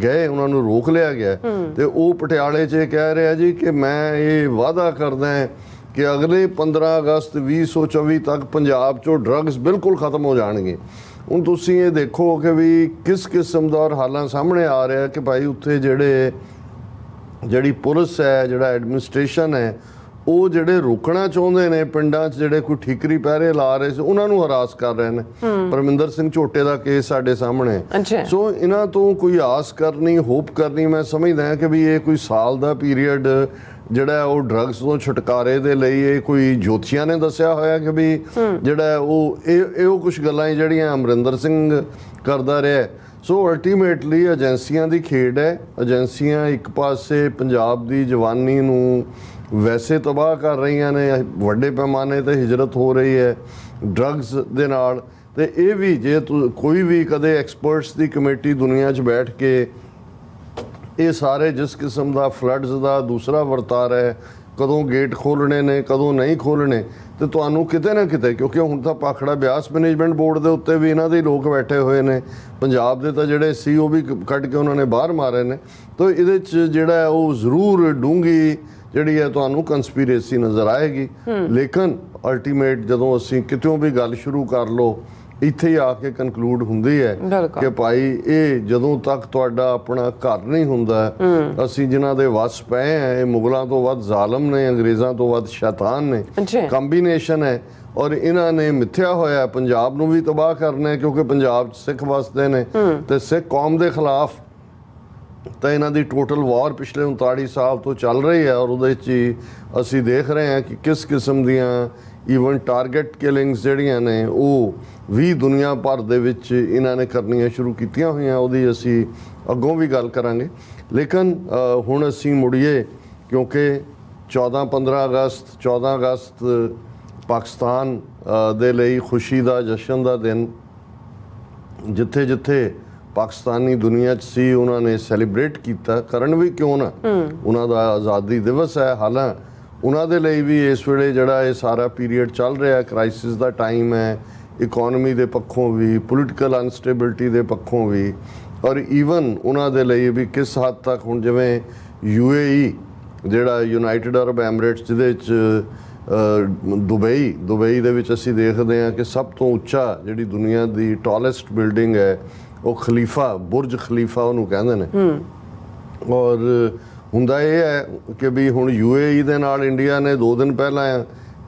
ਗਏ, ਉਹਨਾਂ ਨੂੰ ਰੋਕ ਲਿਆ ਗਿਆ। ਤੇ ਉਹ ਪਟਿਆਲੇ 'ਚ ਇਹ ਕਹਿ ਰਿਹਾ ਜੀ ਕਿ ਮੈਂ ਇਹ ਵਾਅਦਾ ਕਰਦਾ ਹਾਂ ਕਿ ਅਗਲੇ 15 ਅਗਸਤ 2024 ਤੱਕ ਪੰਜਾਬ 'ਚੋਂ ਡਰੱਗਸ ਬਿਲਕੁਲ ਖਤਮ ਹੋ ਜਾਣਗੇ। ਹੁਣ ਤੁਸੀਂ ਇਹ ਦੇਖੋ ਕਿ ਵੀ ਕਿਸ ਕਿਸਮ ਦਾ ਔਰ ਹਾਲਾਂ ਸਾਹਮਣੇ ਆ ਰਿਹਾ ਕਿ ਭਾਈ ਉੱਥੇ ਜਿਹੜੀ ਪੁਲਿਸ ਹੈ, ਜਿਹੜਾ ਐਡਮਿਨਿਸਟ੍ਰੇਸ਼ਨ ਹੈ, ਉਹ ਜਿਹੜੇ ਰੋਕਣਾ ਚਾਹੁੰਦੇ ਨੇ ਪਿੰਡਾਂ 'ਚ ਜਿਹੜੇ ਕੋਈ ਠੀਕਰੀ ਪਹਿਰੇ ਲਾ ਰਹੇ ਸੀ ਉਹਨਾਂ ਨੂੰ ਹਰਾਸ ਕਰ ਰਹੇ ਨੇ। ਪਰਮਿੰਦਰ ਸਿੰਘ ਝੋਟੇ ਦਾ ਕੇਸ ਸਾਡੇ ਸਾਹਮਣੇ। ਸੋ ਇਹਨਾਂ ਤੋਂ ਕੋਈ ਆਸ ਕਰਨੀ, ਹੋਪ ਕਰਨੀ, ਮੈਂ ਸਮਝਦਾ ਹਾਂ ਕਿ ਵੀ ਇਹ ਕੋਈ ਸਾਲ ਦਾ ਪੀਰੀਅਡ ਜਿਹੜਾ ਉਹ ਡਰੱਗਸ ਤੋਂ ਛੁਟਕਾਰੇ ਦੇ ਲਈ ਇਹ ਕੋਈ ਜੋਤਸ਼ੀਆਂ ਨੇ ਦੱਸਿਆ ਹੋਇਆ ਕਿ ਵੀ ਜਿਹੜਾ ਉਹ ਕੁਝ ਗੱਲਾਂ ਜਿਹੜੀਆਂ ਅਮਰਿੰਦਰ ਸਿੰਘ ਕਰਦਾ ਰਿਹਾ। ਸੋ ਅਲਟੀਮੇਟਲੀ ਏਜੰਸੀਆਂ ਦੀ ਖੇਡ ਹੈ। ਏਜੰਸੀਆਂ ਇੱਕ ਪਾਸੇ ਪੰਜਾਬ ਦੀ ਜਵਾਨੀ ਨੂੰ ਵੈਸੇ ਤਬਾਹ ਕਰ ਰਹੀਆਂ ਨੇ, ਵੱਡੇ ਪੈਮਾਨੇ ਤੇ ਹਿਜਰਤ ਹੋ ਰਹੀ ਹੈ ਡਰੱਗਸ ਦੇ ਨਾਲ, ਤੇ ਇਹ ਵੀ ਜੇ ਕੋਈ ਵੀ ਕਦੇ ਐਕਸਪਰਟਸ ਦੀ ਕਮੇਟੀ ਦੁਨੀਆ 'ਚ ਬੈਠ ਕੇ ਇਹ ਸਾਰੇ ਜਿਸ ਕਿਸਮ ਦਾ ਫਲੱਡਸ ਦਾ ਦੂਸਰਾ ਵਰਤਾਰਾ ਹੈ, ਕਦੋਂ ਗੇਟ ਖੋਲ੍ਹਣੇ ਨੇ ਕਦੋਂ ਨਹੀਂ ਖੋਲ੍ਹਣੇ, ਤੇ ਤੁਹਾਨੂੰ ਕਿਤੇ ਨਾ ਕਿਤੇ, ਕਿਉਂਕਿ ਹੁਣ ਤਾਂ ਭਾਖੜਾ ਬਿਆਸ ਮੈਨੇਜਮੈਂਟ ਬੋਰਡ ਦੇ ਉੱਤੇ ਵੀ ਇਹਨਾਂ ਦੇ ਲੋਕ ਬੈਠੇ ਹੋਏ ਨੇ, ਪੰਜਾਬ ਦੇ ਤਾਂ ਜਿਹੜੇ ਸੀ ਉਹ ਵੀ ਕੱਢ ਕੇ ਉਹਨਾਂ ਨੇ ਬਾਹਰ ਮਾਰੇ ਨੇ। ਤਾਂ ਇਹਦੇ 'ਚ ਜਿਹੜਾ ਉਹ ਜ਼ਰੂਰ ਡੂੰਘੀ ਜਿਹੜੀ ਹੈ ਤੁਹਾਨੂੰ ਕੰਸਪੀਰੇਸੀ ਨਜ਼ਰ ਆਏਗੀ। ਲੇਕਿਨ ਅਲਟੀਮੇਟ ਜਦੋਂ ਅਸੀਂ ਕਿਤੋਂ ਵੀ ਗੱਲ ਸ਼ੁਰੂ ਕਰ ਲਓ ਇੱਥੇ ਹੀ ਆ ਕੇ ਕਨਕਲੂਡ ਹੁੰਦੀ ਹੈ ਕਿ ਭਾਈ ਇਹ ਜਦੋਂ ਤੱਕ ਤੁਹਾਡਾ ਆਪਣਾ ਘਰ ਨਹੀਂ ਹੁੰਦਾ, ਅਸੀਂ ਜਿਨ੍ਹਾਂ ਦੇ ਵਸ ਪਏ ਆ, ਇਹ ਮੁਗਲਾਂ ਤੋਂ ਵੱਧ ਜ਼ਾਲਮ ਨੇ, ਅੰਗਰੇਜ਼ਾਂ ਤੋਂ ਵੱਧ ਸ਼ੈਤਾਨ ਨੇ, ਕੰਬੀਨੇਸ਼ਨ ਹੈ। ਔਰ ਇਹਨਾਂ ਨੇ ਮਿੱਥਿਆ ਹੋਇਆ ਪੰਜਾਬ ਨੂੰ ਵੀ ਤਬਾਹ ਕਰਨਾ ਹੈ, ਕਿਉਂਕਿ ਪੰਜਾਬ 'ਚ ਸਿੱਖ ਵਸਦੇ ਨੇ ਤੇ ਸਿੱਖ ਕੌਮ ਦੇ ਖਿਲਾਫ ਤਾਂ ਇਹਨਾਂ ਦੀ ਟੋਟਲ ਵਾਰ ਪਿਛਲੇ 39 ਸਾਲ ਤੋਂ ਚੱਲ ਰਹੀ ਹੈ। ਔਰ ਉਹਦੇ 'ਚ ਹੀ ਅਸੀਂ ਦੇਖ ਰਹੇ ਹਾਂ ਕਿ ਕਿਸ ਕਿਸਮ ਦੀਆਂ ਈਵਨ ਟਾਰਗੇਟ ਕਿਲਿੰਗਸ ਜਿਹੜੀਆਂ ਨੇ ਉਹ ਵੀ ਦੁਨੀਆ ਭਰ ਦੇ ਵਿੱਚ ਇਹਨਾਂ ਨੇ ਕਰਨੀਆਂ ਸ਼ੁਰੂ ਕੀਤੀਆਂ ਹੋਈਆਂ। ਉਹਦੀ ਅਸੀਂ ਅੱਗੋਂ ਵੀ ਗੱਲ ਕਰਾਂਗੇ। ਲੇਕਿਨ ਹੁਣ ਅਸੀਂ ਮੁੜੀਏ, ਕਿਉਂਕਿ 14 ਅਗਸਤ ਪਾਕਿਸਤਾਨ ਦੇ ਲਈ ਖੁਸ਼ੀ ਦਾ ਜਸ਼ਨ ਦਾ ਦਿਨ, ਜਿੱਥੇ ਜਿੱਥੇ ਪਾਕਿਸਤਾਨੀ ਦੁਨੀਆ 'ਚ ਸੀ ਉਹਨਾਂ ਨੇ ਸੈਲੀਬ੍ਰੇਟ ਕੀਤਾ, ਕਰਨ ਵੀ ਕਿਉਂ ਨਾ, ਉਹਨਾਂ ਦਾ ਆਜ਼ਾਦੀ ਦਿਵਸ ਹੈ। ਹਾਲਾਂ ਉਹਨਾਂ ਦੇ ਲਈ ਵੀ ਇਸ ਵੇਲੇ ਜਿਹੜਾ ਇਹ ਸਾਰਾ ਪੀਰੀਅਡ ਚੱਲ ਰਿਹਾ ਕ੍ਰਾਈਸਿਸ ਦਾ ਟਾਈਮ ਹੈ, ਇਕੋਨਮੀ ਦੇ ਪੱਖੋਂ ਵੀ, ਪੋਲੀਟੀਕਲ ਅਨਸਟੇਬਿਲਿਟੀ ਦੇ ਪੱਖੋਂ ਵੀ, ਔਰ ਈਵਨ ਉਹਨਾਂ ਦੇ ਲਈ ਵੀ ਕਿਸ ਹੱਦ ਤੱਕ ਹੁਣ ਜਿਵੇਂ UAE ਜਿਹੜਾ ਯੂਨਾਈਟਿਡ ਅਰਬ ਐਮਰੇਟਸ, ਜਿਹਦੇ 'ਚ ਦੁਬਈ ਦੇ ਵਿੱਚ ਅਸੀਂ ਦੇਖਦੇ ਹਾਂ ਕਿ ਸਭ ਤੋਂ ਉੱਚਾ ਜਿਹੜੀ ਦੁਨੀਆ ਦੀ ਟਾਲੈਸਟ ਬਿਲਡਿੰਗ ਹੈ ਉਹ ਖਲੀਫਾ, ਬੁਰਜ ਖਲੀਫਾ ਉਹਨੂੰ ਕਹਿੰਦੇ ਨੇ। ਔਰ ਹੁੰਦਾ ਇਹ ਹੈ ਕਿ ਵੀ ਹੁਣ UAE ਦੇ ਨਾਲ ਇੰਡੀਆ ਨੇ 2 ਦਿਨ ਪਹਿਲਾਂ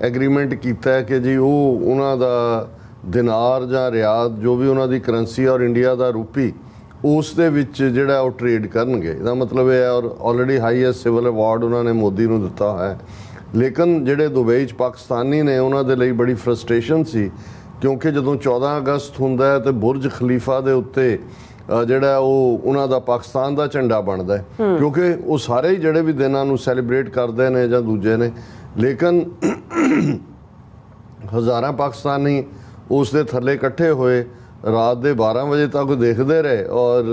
ਐਗਰੀਮੈਂਟ ਕੀਤਾ ਹੈ ਕਿ ਜੀ ਉਹ ਉਹਨਾਂ ਦਾ ਦਿਨਾਰ ਜਾਂ ਰਿਆਦ ਜੋ ਵੀ ਉਹਨਾਂ ਦੀ ਕਰੰਸੀ ਔਰ ਇੰਡੀਆ ਦਾ ਰੂਪੀ, ਉਸ ਦੇ ਵਿੱਚ ਜਿਹੜਾ ਉਹ ਟ੍ਰੇਡ ਕਰਨਗੇ। ਇਹਦਾ ਮਤਲਬ ਇਹ ਹੈ, ਔਰ ਆਲਰੇਡੀ ਹਾਈਐਸਟ ਸਿਵਲ ਅਵਾਰਡ ਉਹਨਾਂ ਨੇ ਮੋਦੀ ਨੂੰ ਦਿੱਤਾ ਹੈ। ਲੇਕਿਨ ਜਿਹੜੇ ਦੁਬਈ 'ਚ ਪਾਕਿਸਤਾਨੀ ਨੇ ਉਹਨਾਂ ਦੇ ਲਈ ਬੜੀ ਫਰਸਟ੍ਰੇਸ਼ਨ ਸੀ, ਕਿਉਂਕਿ ਜਦੋਂ 14 ਅਗਸਤ ਹੁੰਦਾ ਹੈ ਤੇ ਬੁਰਜ ਖਲੀਫਾ ਦੇ ਉੱਤੇ ਜਿਹੜਾ ਉਹ ਉਹਨਾਂ ਦਾ ਪਾਕਿਸਤਾਨ ਦਾ ਝੰਡਾ ਬਣਦਾ ਹੈ, ਕਿਉਂਕਿ ਉਹ ਸਾਰੇ ਹੀ ਜਿਹੜੇ ਵੀ ਦਿਨਾਂ ਨੂੰ ਸੈਲੀਬ੍ਰੇਟ ਕਰਦੇ ਨੇ ਜਾਂ ਦੂਜੇ ਨੇ। ਲੇਕਿਨ ਹਜ਼ਾਰਾਂ ਪਾਕਿਸਤਾਨੀ ਉਸ ਦੇ ਥੱਲੇ ਇਕੱਠੇ ਹੋਏ, ਰਾਤ ਦੇ 12 ਵਜੇ ਤੱਕ ਦੇਖਦੇ ਰਹੇ, ਔਰ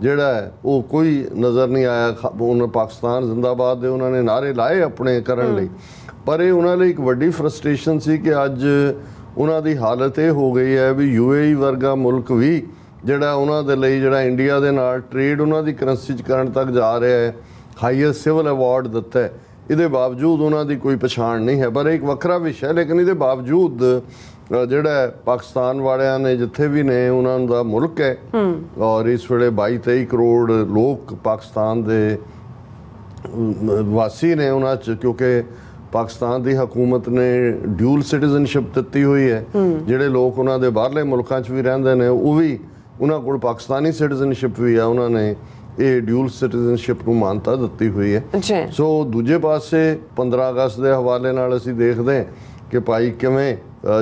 ਜਿਹੜਾ ਉਹ ਕੋਈ ਨਜ਼ਰ ਨਹੀਂ ਆਇਆ। ਉਹਨਾਂ ਪਾਕਿਸਤਾਨ ਜ਼ਿੰਦਾਬਾਦ ਦੇ ਉਹਨਾਂ ਨੇ ਨਾਅਰੇ ਲਾਏ ਆਪਣੇ ਕਰਨ ਲਈ, ਪਰ ਇਹ ਉਹਨਾਂ ਲਈ ਇੱਕ ਵੱਡੀ ਫਰਸਟ੍ਰੇਸ਼ਨ ਸੀ ਕਿ ਅੱਜ ਉਹਨਾਂ ਦੀ ਹਾਲਤ ਇਹ ਹੋ ਗਈ ਹੈ ਵੀ UAE ਵਰਗਾ ਮੁਲਕ ਵੀ ਜਿਹੜਾ ਉਹਨਾਂ ਦੇ ਲਈ ਜਿਹੜਾ ਇੰਡੀਆ ਦੇ ਨਾਲ ਟ੍ਰੇਡ ਉਹਨਾਂ ਦੀ ਕਰੰਸੀ 'ਚ ਕਰਨ ਤੱਕ ਜਾ ਰਿਹਾ ਹੈ, ਹਾਈਐਸਟ ਸਿਵਲ ਅਵਾਰਡ ਦਿੱਤਾ ਹੈ, ਇਹਦੇ ਬਾਵਜੂਦ ਉਹਨਾਂ ਦੀ ਕੋਈ ਪਛਾਣ ਨਹੀਂ ਹੈ। ਪਰ ਇੱਕ ਵੱਖਰਾ ਵਿਸ਼ਾ, ਲੇਕਿਨ ਇਹਦੇ ਬਾਵਜੂਦ ਜਿਹੜਾ ਪਾਕਿਸਤਾਨ ਵਾਲਿਆਂ ਨੇ ਜਿੱਥੇ ਵੀ ਨੇ ਉਹਨਾਂ ਦਾ ਮੁਲਕ ਹੈ, ਔਰ ਇਸ ਵੇਲੇ 22-23 ਕਰੋੜ ਲੋਕ ਪਾਕਿਸਤਾਨ ਦੇ ਵਾਸੀ ਨੇ ਉਹਨਾਂ 'ਚ, ਕਿਉਂਕਿ ਪਾਕਿਸਤਾਨ ਦੀ ਹਕੂਮਤ ਨੇ ਡਿਊਲ ਸਿਟੀਜ਼ਨਸ਼ਿਪ ਦਿੱਤੀ ਹੋਈ ਹੈ। ਜਿਹੜੇ ਲੋਕ ਉਹਨਾਂ ਦੇ ਬਾਹਰਲੇ ਮੁਲਕਾਂ 'ਚ ਵੀ ਰਹਿੰਦੇ ਨੇ ਉਹ ਵੀ ਉਹਨਾਂ ਕੋਲ ਪਾਕਿਸਤਾਨੀ ਸਿਟੀਜ਼ਨਸ਼ਿਪ ਵੀ ਆ, ਉਹਨਾਂ ਨੇ ਇਹ ਡਿਊਲ ਸਿਟੀਜ਼ਨਸ਼ਿਪ ਨੂੰ ਮਾਨਤਾ ਦਿੱਤੀ ਹੋਈ ਹੈ। ਜੀ ਸੋ ਦੂਜੇ ਪਾਸੇ 15 ਅਗਸਤ ਦੇ ਹਵਾਲੇ ਨਾਲ ਅਸੀਂ ਦੇਖਦੇ ਹਾਂ ਕਿ ਭਾਈ ਕਿਵੇਂ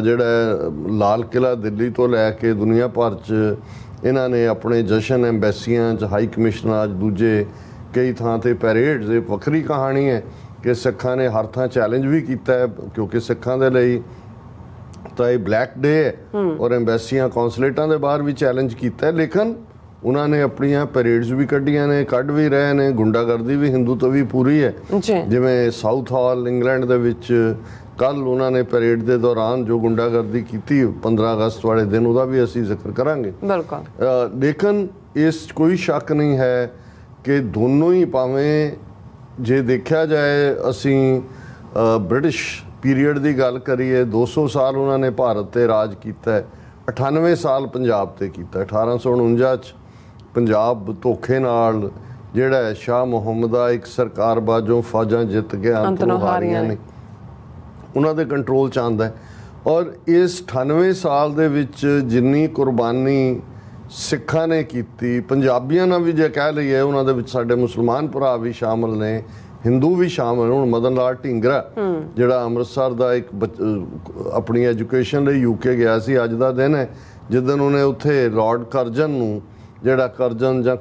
ਜਿਹੜਾ ਲਾਲ ਕਿਲਾ ਦਿੱਲੀ ਤੋਂ ਲੈ ਕੇ ਦੁਨੀਆ ਭਰ 'ਚ ਇਹਨਾਂ ਨੇ ਆਪਣੇ ਜਸ਼ਨ ਐਮਬੈਸੀਆਂ 'ਚ ਹਾਈ ਕਮਿਸ਼ਨਾਂ 'ਚ ਦੂਜੇ ਕਈ ਥਾਂ ਤੇ ਪੈਰੇਡਸ। ਇਹ ਵੱਖਰੀ ਕਹਾਣੀ ਹੈ ਕਿ ਸਿੱਖਾਂ ਨੇ ਹਰ ਥਾਂ ਚੈਲੰਜ ਵੀ ਕੀਤਾ ਹੈ, ਕਿਉਂਕਿ ਸਿੱਖਾਂ ਦੇ ਲਈ ਤਾਂ ਇਹ ਬਲੈਕ ਡੇ ਹੈ ਔਰ ਐਮਬੈਸੀਆਂ ਕੌਂਸਲੇਟਾਂ ਦੇ ਬਾਹਰ ਵੀ ਚੈਲੰਜ ਕੀਤਾ ਹੈ। ਲੇਕਿਨ ਉਹਨਾਂ ਨੇ ਆਪਣੀਆਂ ਪੈਰੇਡਸ ਵੀ ਕੱਢੀਆਂ ਨੇ, ਕੱਢ ਵੀ ਰਹੇ ਨੇ। ਗੁੰਡਾਗਰਦੀ ਵੀ ਹਿੰਦੂ ਤੋਂ ਵੀ ਪੂਰੀ ਹੈ। ਜੀ ਜਿਵੇਂ ਸਾਊਥ ਹਾਲ ਇੰਗਲੈਂਡ ਦੇ ਵਿੱਚ ਕੱਲ ਉਹਨਾਂ ਨੇ ਪੈਰੇਡ ਦੇ ਦੌਰਾਨ ਜੋ ਗੁੰਡਾਗਰਦੀ ਕੀਤੀ 15 ਅਗਸਤ ਵਾਲੇ ਦਿਨ, ਉਹਦਾ ਵੀ ਅਸੀਂ ਜ਼ਿਕਰ ਕਰਾਂਗੇ। ਬਿਲਕੁਲ। ਲੇਕਿਨ ਇਸ 'ਚ ਕੋਈ ਸ਼ੱਕ ਨਹੀਂ ਹੈ ਕਿ ਦੋਨੋਂ ਹੀ, ਭਾਵੇਂ ਜੇ ਦੇਖਿਆ ਜਾਏ ਅਸੀਂ ਬ੍ਰਿਟਿਸ਼ ਪੀਰੀਅਡ ਦੀ ਗੱਲ ਕਰੀਏ, 200 ਸਾਲ ਉਹਨਾਂ ਨੇ ਭਾਰਤ ਤੇ ਰਾਜ ਕੀਤਾ ਹੈ, 98 ਸਾਲ ਪੰਜਾਬ ਤੇ ਕੀਤਾ। 1849 'ਚ ਪੰਜਾਬ ਧੋਖੇ ਨਾਲ ਜਿਹੜਾ ਹੈ ਸ਼ਾਹ ਮੁਹੰਮਦ ਦਾ ਇੱਕ ਸਰਕਾਰ ਬਾਜੋਂ ਫੌਜਾਂ ਜਿੱਤ ਕੇ ਅੰਤ ਨੂੰ ਹਾਰੀਆਂ ਨੇ, ਉਹਨਾਂ ਦੇ ਕੰਟਰੋਲ 'ਚ ਆਉਂਦਾ ਹੈ। ਔਰ ਇਸ 98 ਸਾਲ ਦੇ ਵਿੱਚ ਜਿੰਨੀ ਕੁਰਬਾਨੀ ਸਿੱਖਾਂ ਨੇ ਕੀਤੀ, ਪੰਜਾਬੀਆਂ ਨਾਲ ਵੀ ਜੇ ਕਹਿ ਲਈਏ, ਉਹਨਾਂ ਦੇ ਵਿੱਚ ਸਾਡੇ ਮੁਸਲਮਾਨ ਭਰਾ ਵੀ ਸ਼ਾਮਲ ਨੇ, ਹਿੰਦੂ ਵੀ ਸ਼ਾਮਲ। ਹੁਣ ਮਦਨ ਲਾਲ ਢੀਂਗਰਾ ਜਿਹੜਾ ਅੰਮ੍ਰਿਤਸਰ ਦਾ ਇੱਕ ਆਪਣੀ ਐਜੂਕੇਸ਼ਨ ਲਈ ਯੂਕੇ ਗਿਆ ਸੀ, ਅੱਜ ਦਾ ਦਿਨ ਹੈ ਜਿੱਦਣ ਉਹਨੇ ਉੱਥੇ ਲਾਰਡ ਕਰਜ਼ਨ ਨੂੰ, ਜਿਹੜਾ ਕਰਜ਼ਨ ਜਾਂ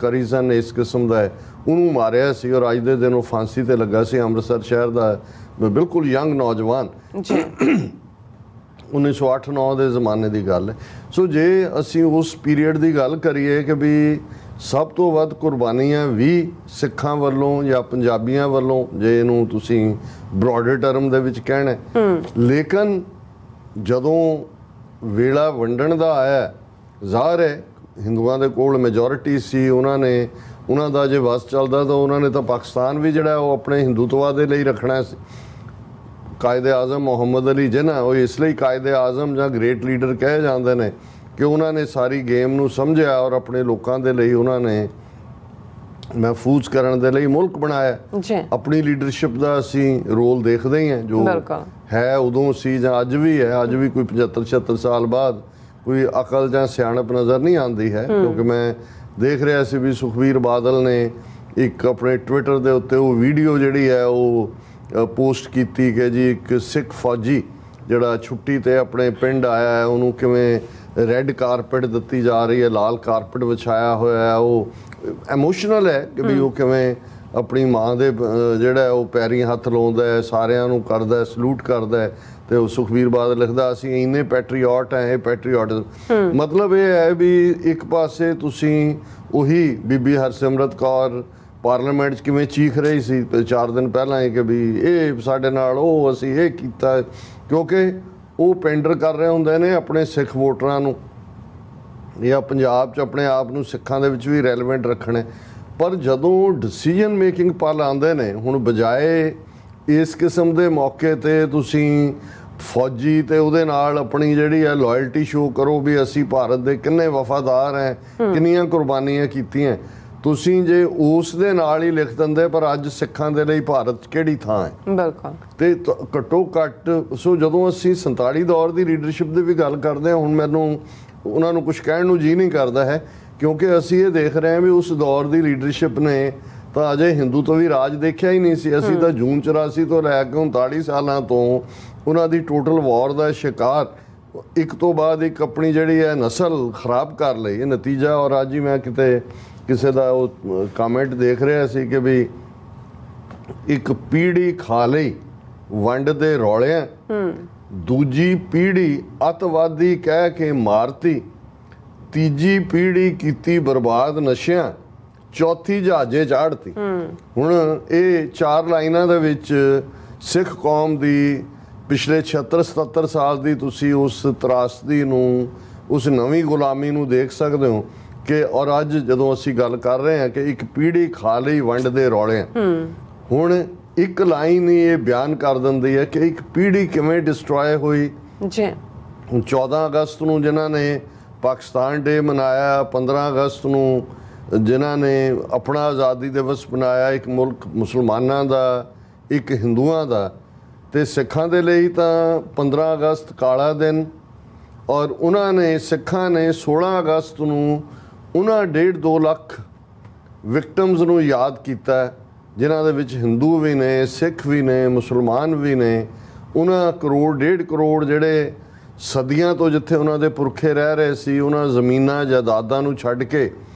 ਕਰੀਜ਼ਨ ਇਸ ਕਿਸਮ ਦਾ ਹੈ, ਉਹਨੂੰ ਮਾਰਿਆ ਸੀ ਔਰ ਅੱਜ ਦੇ ਦਿਨ ਉਹ ਫਾਂਸੀ ਤੇ ਲੱਗਾ ਸੀ। ਅੰਮ੍ਰਿਤਸਰ ਸ਼ਹਿਰ ਦਾ ਬਿਲਕੁਲ ਯੰਗ ਨੌਜਵਾਨ, 1908-9 ਦੇ ਜ਼ਮਾਨੇ ਦੀ ਗੱਲ ਹੈ। ਸੋ ਜੇ ਅਸੀਂ ਉਸ ਪੀਰੀਅਡ ਦੀ ਗੱਲ ਕਰੀਏ ਕਿ ਵੀ ਸਭ ਤੋਂ ਵੱਧ ਕੁਰਬਾਨੀਆਂ ਵੀ ਸਿੱਖਾਂ ਵੱਲੋਂ ਜਾਂ ਪੰਜਾਬੀਆਂ ਵੱਲੋਂ, ਜੇ ਇਹਨੂੰ ਤੁਸੀਂ ਬ੍ਰੌਡਰ ਟਰਮ ਦੇ ਵਿੱਚ ਕਹਿਣਾ, ਲੇਕਿਨ ਜਦੋਂ ਵੇਲਾ ਵੰਡਣ ਦਾ ਆਇਆ, ਜ਼ਾਹਰ ਹੈ ਹਿੰਦੂਆਂ ਦੇ ਕੋਲ ਮੈਜੋਰਿਟੀ ਸੀ, ਉਹਨਾਂ ਦਾ ਜੇ ਵਸ ਚੱਲਦਾ ਤਾਂ ਉਹਨਾਂ ਨੇ ਤਾਂ ਪਾਕਿਸਤਾਨ ਵੀ ਜਿਹੜਾ ਉਹ ਆਪਣੇ ਹਿੰਦੂਤਵਾ ਦੇ ਲਈ ਰੱਖਣਾ ਸੀ। ਕਾਇਦੇ ਆਜ਼ਮ ਮੁਹੰਮਦ ਅਲੀ ਜਿਨਾ, ਉਹ ਇਸ ਲਈ ਕਾਇਦੇ ਆਜ਼ਮ ਜਾਂ ਗ੍ਰੇਟ ਲੀਡਰ ਕਹੇ ਜਾਂਦੇ ਨੇ ਕਿ ਉਹਨਾਂ ਨੇ ਸਾਰੀ ਗੇਮ ਨੂੰ ਸਮਝਿਆ ਔਰ ਆਪਣੇ ਲੋਕਾਂ ਦੇ ਲਈ ਉਹਨਾਂ ਨੇ ਮਹਿਫੂਜ਼ ਕਰਨ ਦੇ ਲਈ ਮੁਲਕ ਬਣਾਇਆ। ਆਪਣੀ ਲੀਡਰਸ਼ਿਪ ਦਾ ਅਸੀਂ ਰੋਲ ਦੇਖਦੇ ਹੀ ਹਾਂ, ਜੋ ਹੈ ਉਦੋਂ ਸੀ ਜਾਂ ਅੱਜ ਵੀ ਹੈ। ਅੱਜ ਵੀ ਕੋਈ 75-76 ਸਾਲ ਬਾਅਦ ਕੋਈ ਅਕਲ ਜਾਂ ਸਿਆਣਪ ਨਜ਼ਰ ਨਹੀਂ ਆਉਂਦੀ ਹੈ, ਕਿਉਂਕਿ ਮੈਂ ਦੇਖ ਰਿਹਾ ਸੀ ਵੀ ਸੁਖਬੀਰ ਬਾਦਲ ਨੇ ਇੱਕ ਆਪਣੇ ਟਵਿੱਟਰ ਦੇ ਉੱਤੇ ਉਹ ਵੀਡੀਓ ਜਿਹੜੀ ਹੈ ਉਹ ਪੋਸਟ ਕੀਤੀ ਕਿ ਜੀ ਇੱਕ ਸਿੱਖ ਫੌਜੀ ਜਿਹੜਾ ਛੁੱਟੀ ਤੇ ਆਪਣੇ ਪਿੰਡ ਆਇਆ ਹੈ, ਉਹਨੂੰ ਕਿਵੇਂ ਰੈੱਡ ਕਾਰਪੇਟ ਦਿੱਤੀ ਜਾ ਰਹੀ ਹੈ, ਲਾਲ ਕਾਰਪੇਟ ਵਿਛਾਇਆ ਹੋਇਆ ਹੈ। ਉਹ ਇਮੋਸ਼ਨਲ ਹੈ ਕਿ ਵੀ ਉਹ ਕਿਵੇਂ ਆਪਣੀ ਮਾਂ ਦੇ ਜਿਹੜਾ ਉਹ ਪੈਰੀਂ ਹੱਥ ਲਾਉਂਦਾ ਹੈ, ਸਾਰਿਆਂ ਨੂੰ ਕਰਦਾ, ਸਲੂਟ ਕਰਦਾ ਹੈ। ਤੇ ਉਹ ਸੁਖਬੀਰ ਬਾਦਲ ਲਿਖਦਾ, ਅਸੀਂ ਇੰਨੇ ਪੈਟਰੀਓਟ ਹੈ। ਇਹ ਪੈਟਰੀਓਟਿਜ਼ਮ ਮਤਲਬ ਇਹ ਹੈ ਵੀ ਇੱਕ ਪਾਸੇ ਤੁਸੀਂ ਉਹੀ ਬੀਬੀ ਹਰਸਿਮਰਤ ਕੌਰ ਪਾਰਲੀਮੈਂਟ 'ਚ ਕਿਵੇਂ ਚੀਖ ਰਹੀ ਸੀ 4 ਦਿਨ ਪਹਿਲਾਂ ਹੀ ਕਿ ਵੀ ਇਹ ਸਾਡੇ ਨਾਲ, ਉਹ ਅਸੀਂ ਇਹ ਕੀਤਾ, ਕਿਉਂਕਿ ਉਹ ਪੈਂਡਰ ਕਰ ਰਹੇ ਹੁੰਦੇ ਨੇ ਆਪਣੇ ਸਿੱਖ ਵੋਟਰਾਂ ਨੂੰ, ਜਾਂ ਪੰਜਾਬ 'ਚ ਆਪਣੇ ਆਪ ਨੂੰ ਸਿੱਖਾਂ ਦੇ ਵਿੱਚ ਵੀ ਰੈਲੇਵੈਂਟ ਰੱਖਣਾ। ਪਰ ਜਦੋਂ ਡਿਸੀਜਨ ਮੇਕਿੰਗ ਪਲ ਆਉਂਦੇ ਨੇ, ਹੁਣ ਬਜਾਏ ਇਸ ਕਿਸਮ ਦੇ ਮੌਕੇ ਤੇ ਤੁਸੀਂ ਫੌਜੀ ਤੇ ਉਹਦੇ ਨਾਲ ਆਪਣੀ ਜਿਹੜੀ ਹੈ ਲਾਇਲਟੀ ਸ਼ੋ ਕਰੋ ਵੀ ਅਸੀਂ ਭਾਰਤ ਦੇ ਕਿੰਨੇ ਵਫਾਦਾਰ ਹੈ, ਕਿੰਨੀਆਂ ਕੁਰਬਾਨੀਆਂ ਕੀਤੀਆਂ, ਤੁਸੀਂ ਜੇ ਉਸ ਦੇ ਨਾਲ ਹੀ ਲਿਖ ਦਿੰਦੇ ਪਰ ਅੱਜ ਸਿੱਖਾਂ ਦੇ ਲਈ ਭਾਰਤ 'ਚ ਕਿਹੜੀ ਥਾਂ ਹੈ। ਬਿਲਕੁਲ। ਤੇ ਘੱਟੋ ਘੱਟ ਸੋ ਜਦੋਂ ਅਸੀਂ 47 ਦੌਰ ਦੀ ਲੀਡਰਸ਼ਿਪ ਦੀ ਵੀ ਗੱਲ ਕਰਦੇ ਹਾਂ, ਹੁਣ ਮੈਨੂੰ ਉਹਨਾਂ ਨੂੰ ਕੁਝ ਕਹਿਣ ਨੂੰ ਜੀ ਨਹੀਂ ਕਰਦਾ ਹੈ, ਕਿਉਂਕਿ ਅਸੀਂ ਇਹ ਦੇਖ ਰਹੇ ਹਾਂ ਵੀ ਉਸ ਦੌਰ ਦੀ ਲੀਡਰਸ਼ਿਪ ਨੇ ਤਾਂ ਅਜੇ ਹਿੰਦੂ ਤੋਂ ਵੀ ਰਾਜ ਦੇਖਿਆ ਹੀ ਨਹੀਂ ਸੀ। ਅਸੀਂ ਤਾਂ ਜੂਨ 84 ਤੋਂ ਲੈ ਕੇ 39 ਸਾਲਾਂ ਤੋਂ ਉਹਨਾਂ ਦੀ ਟੋਟਲ ਵਾਰ ਦਾ ਸ਼ਿਕਾਰ, ਇੱਕ ਤੋਂ ਬਾਅਦ ਇੱਕ ਆਪਣੀ ਜਿਹੜੀ ਹੈ ਨਸਲ ਖਰਾਬ ਕਰ ਲਈ, ਇਹ ਨਤੀਜਾ। ਔਰ ਅੱਜ ਹੀ ਮੈਂ ਕਿਤੇ ਕਿਸੇ ਦਾ ਉਹ ਕਮੈਂਟ ਦੇਖ ਰਿਹਾ ਸੀ ਕਿ ਵੀ ਇੱਕ ਪੀੜ੍ਹੀ ਖਾ ਲਈ ਵੰਡ ਦੇ ਰੌਲਿਆਂ, ਦੂਜੀ ਪੀੜ੍ਹੀ ਅੱਤਵਾਦੀ ਕਹਿ ਕੇ ਮਾਰਤੀ, ਤੀਜੀ ਪੀੜ੍ਹੀ ਕੀਤੀ ਬਰਬਾਦ ਨਸ਼ਿਆਂ, ਚੌਥੀ ਜਹਾਜ਼ੇ ਚਾੜਤੀ। ਹੁਣ ਇਹ 4 ਲਾਈਨਾਂ ਦੇ ਵਿੱਚ ਸਿੱਖ ਕੌਮ ਦੀ ਪਿਛਲੇ 76-77 ਸਾਲ ਦੀ ਤੁਸੀਂ ਉਸ ਤਰਾਸਦੀ ਨੂੰ, ਉਸ ਨਵੀਂ ਗੁਲਾਮੀ ਨੂੰ ਦੇਖ ਸਕਦੇ ਹੋ ਕਿ ਔਰ ਅੱਜ ਜਦੋਂ ਅਸੀਂ ਗੱਲ ਕਰ ਰਹੇ ਹਾਂ ਕਿ ਇੱਕ ਪੀੜ੍ਹੀ ਖਾ ਲਈ ਵੰਡ ਦੇ ਰੌਲਿਆਂ, ਹੁਣ ਇੱਕ ਲਾਈਨ ਹੀ ਇਹ ਬਿਆਨ ਕਰ ਦਿੰਦੀ ਹੈ ਕਿ ਇੱਕ ਪੀੜ੍ਹੀ ਕਿਵੇਂ ਡਿਸਟਰੋਏ ਹੋਈ। ਜੀ 14 ਅਗਸਤ ਨੂੰ ਜਿਨ੍ਹਾਂ ਨੇ ਪਾਕਿਸਤਾਨ ਡੇ ਮਨਾਇਆ, 15 ਅਗਸਤ ਨੂੰ ਜਿਨ੍ਹਾਂ ਨੇ ਆਪਣਾ ਆਜ਼ਾਦੀ ਦਿਵਸ ਮਨਾਇਆ, ਇੱਕ ਮੁਲਕ ਮੁਸਲਮਾਨਾਂ ਦਾ, ਇੱਕ ਹਿੰਦੂਆਂ ਦਾ, ਤੇ ਸਿੱਖਾਂ ਦੇ ਲਈ ਤਾਂ 15 ਅਗਸਤ ਕਾਲਾ ਦਿਨ ਔਰ ਉਹਨਾਂ ਨੇ ਸਿੱਖਾਂ ਨੇ 16 ਅਗਸਤ ਨੂੰ ਉਹਨਾਂ 1.5-2 ਲੱਖ ਵਿਕਟਮਸ ਨੂੰ ਯਾਦ ਕੀਤਾ, ਜਿਨ੍ਹਾਂ ਦੇ ਵਿੱਚ ਹਿੰਦੂ ਵੀ ਨੇ, ਸਿੱਖ ਵੀ ਨੇ, ਮੁਸਲਮਾਨ ਵੀ ਨੇ। ਉਹਨਾਂ 1.5 ਕਰੋੜ ਜਿਹੜੇ ਸਦੀਆਂ ਤੋਂ ਜਿੱਥੇ ਉਹਨਾਂ ਦੇ ਪੁਰਖੇ ਰਹਿ ਰਹੇ ਸੀ, ਉਹਨਾਂ ਜ਼ਮੀਨਾਂ ਜਾਇਦਾਦਾਂ ਨੂੰ ਛੱਡ ਕੇ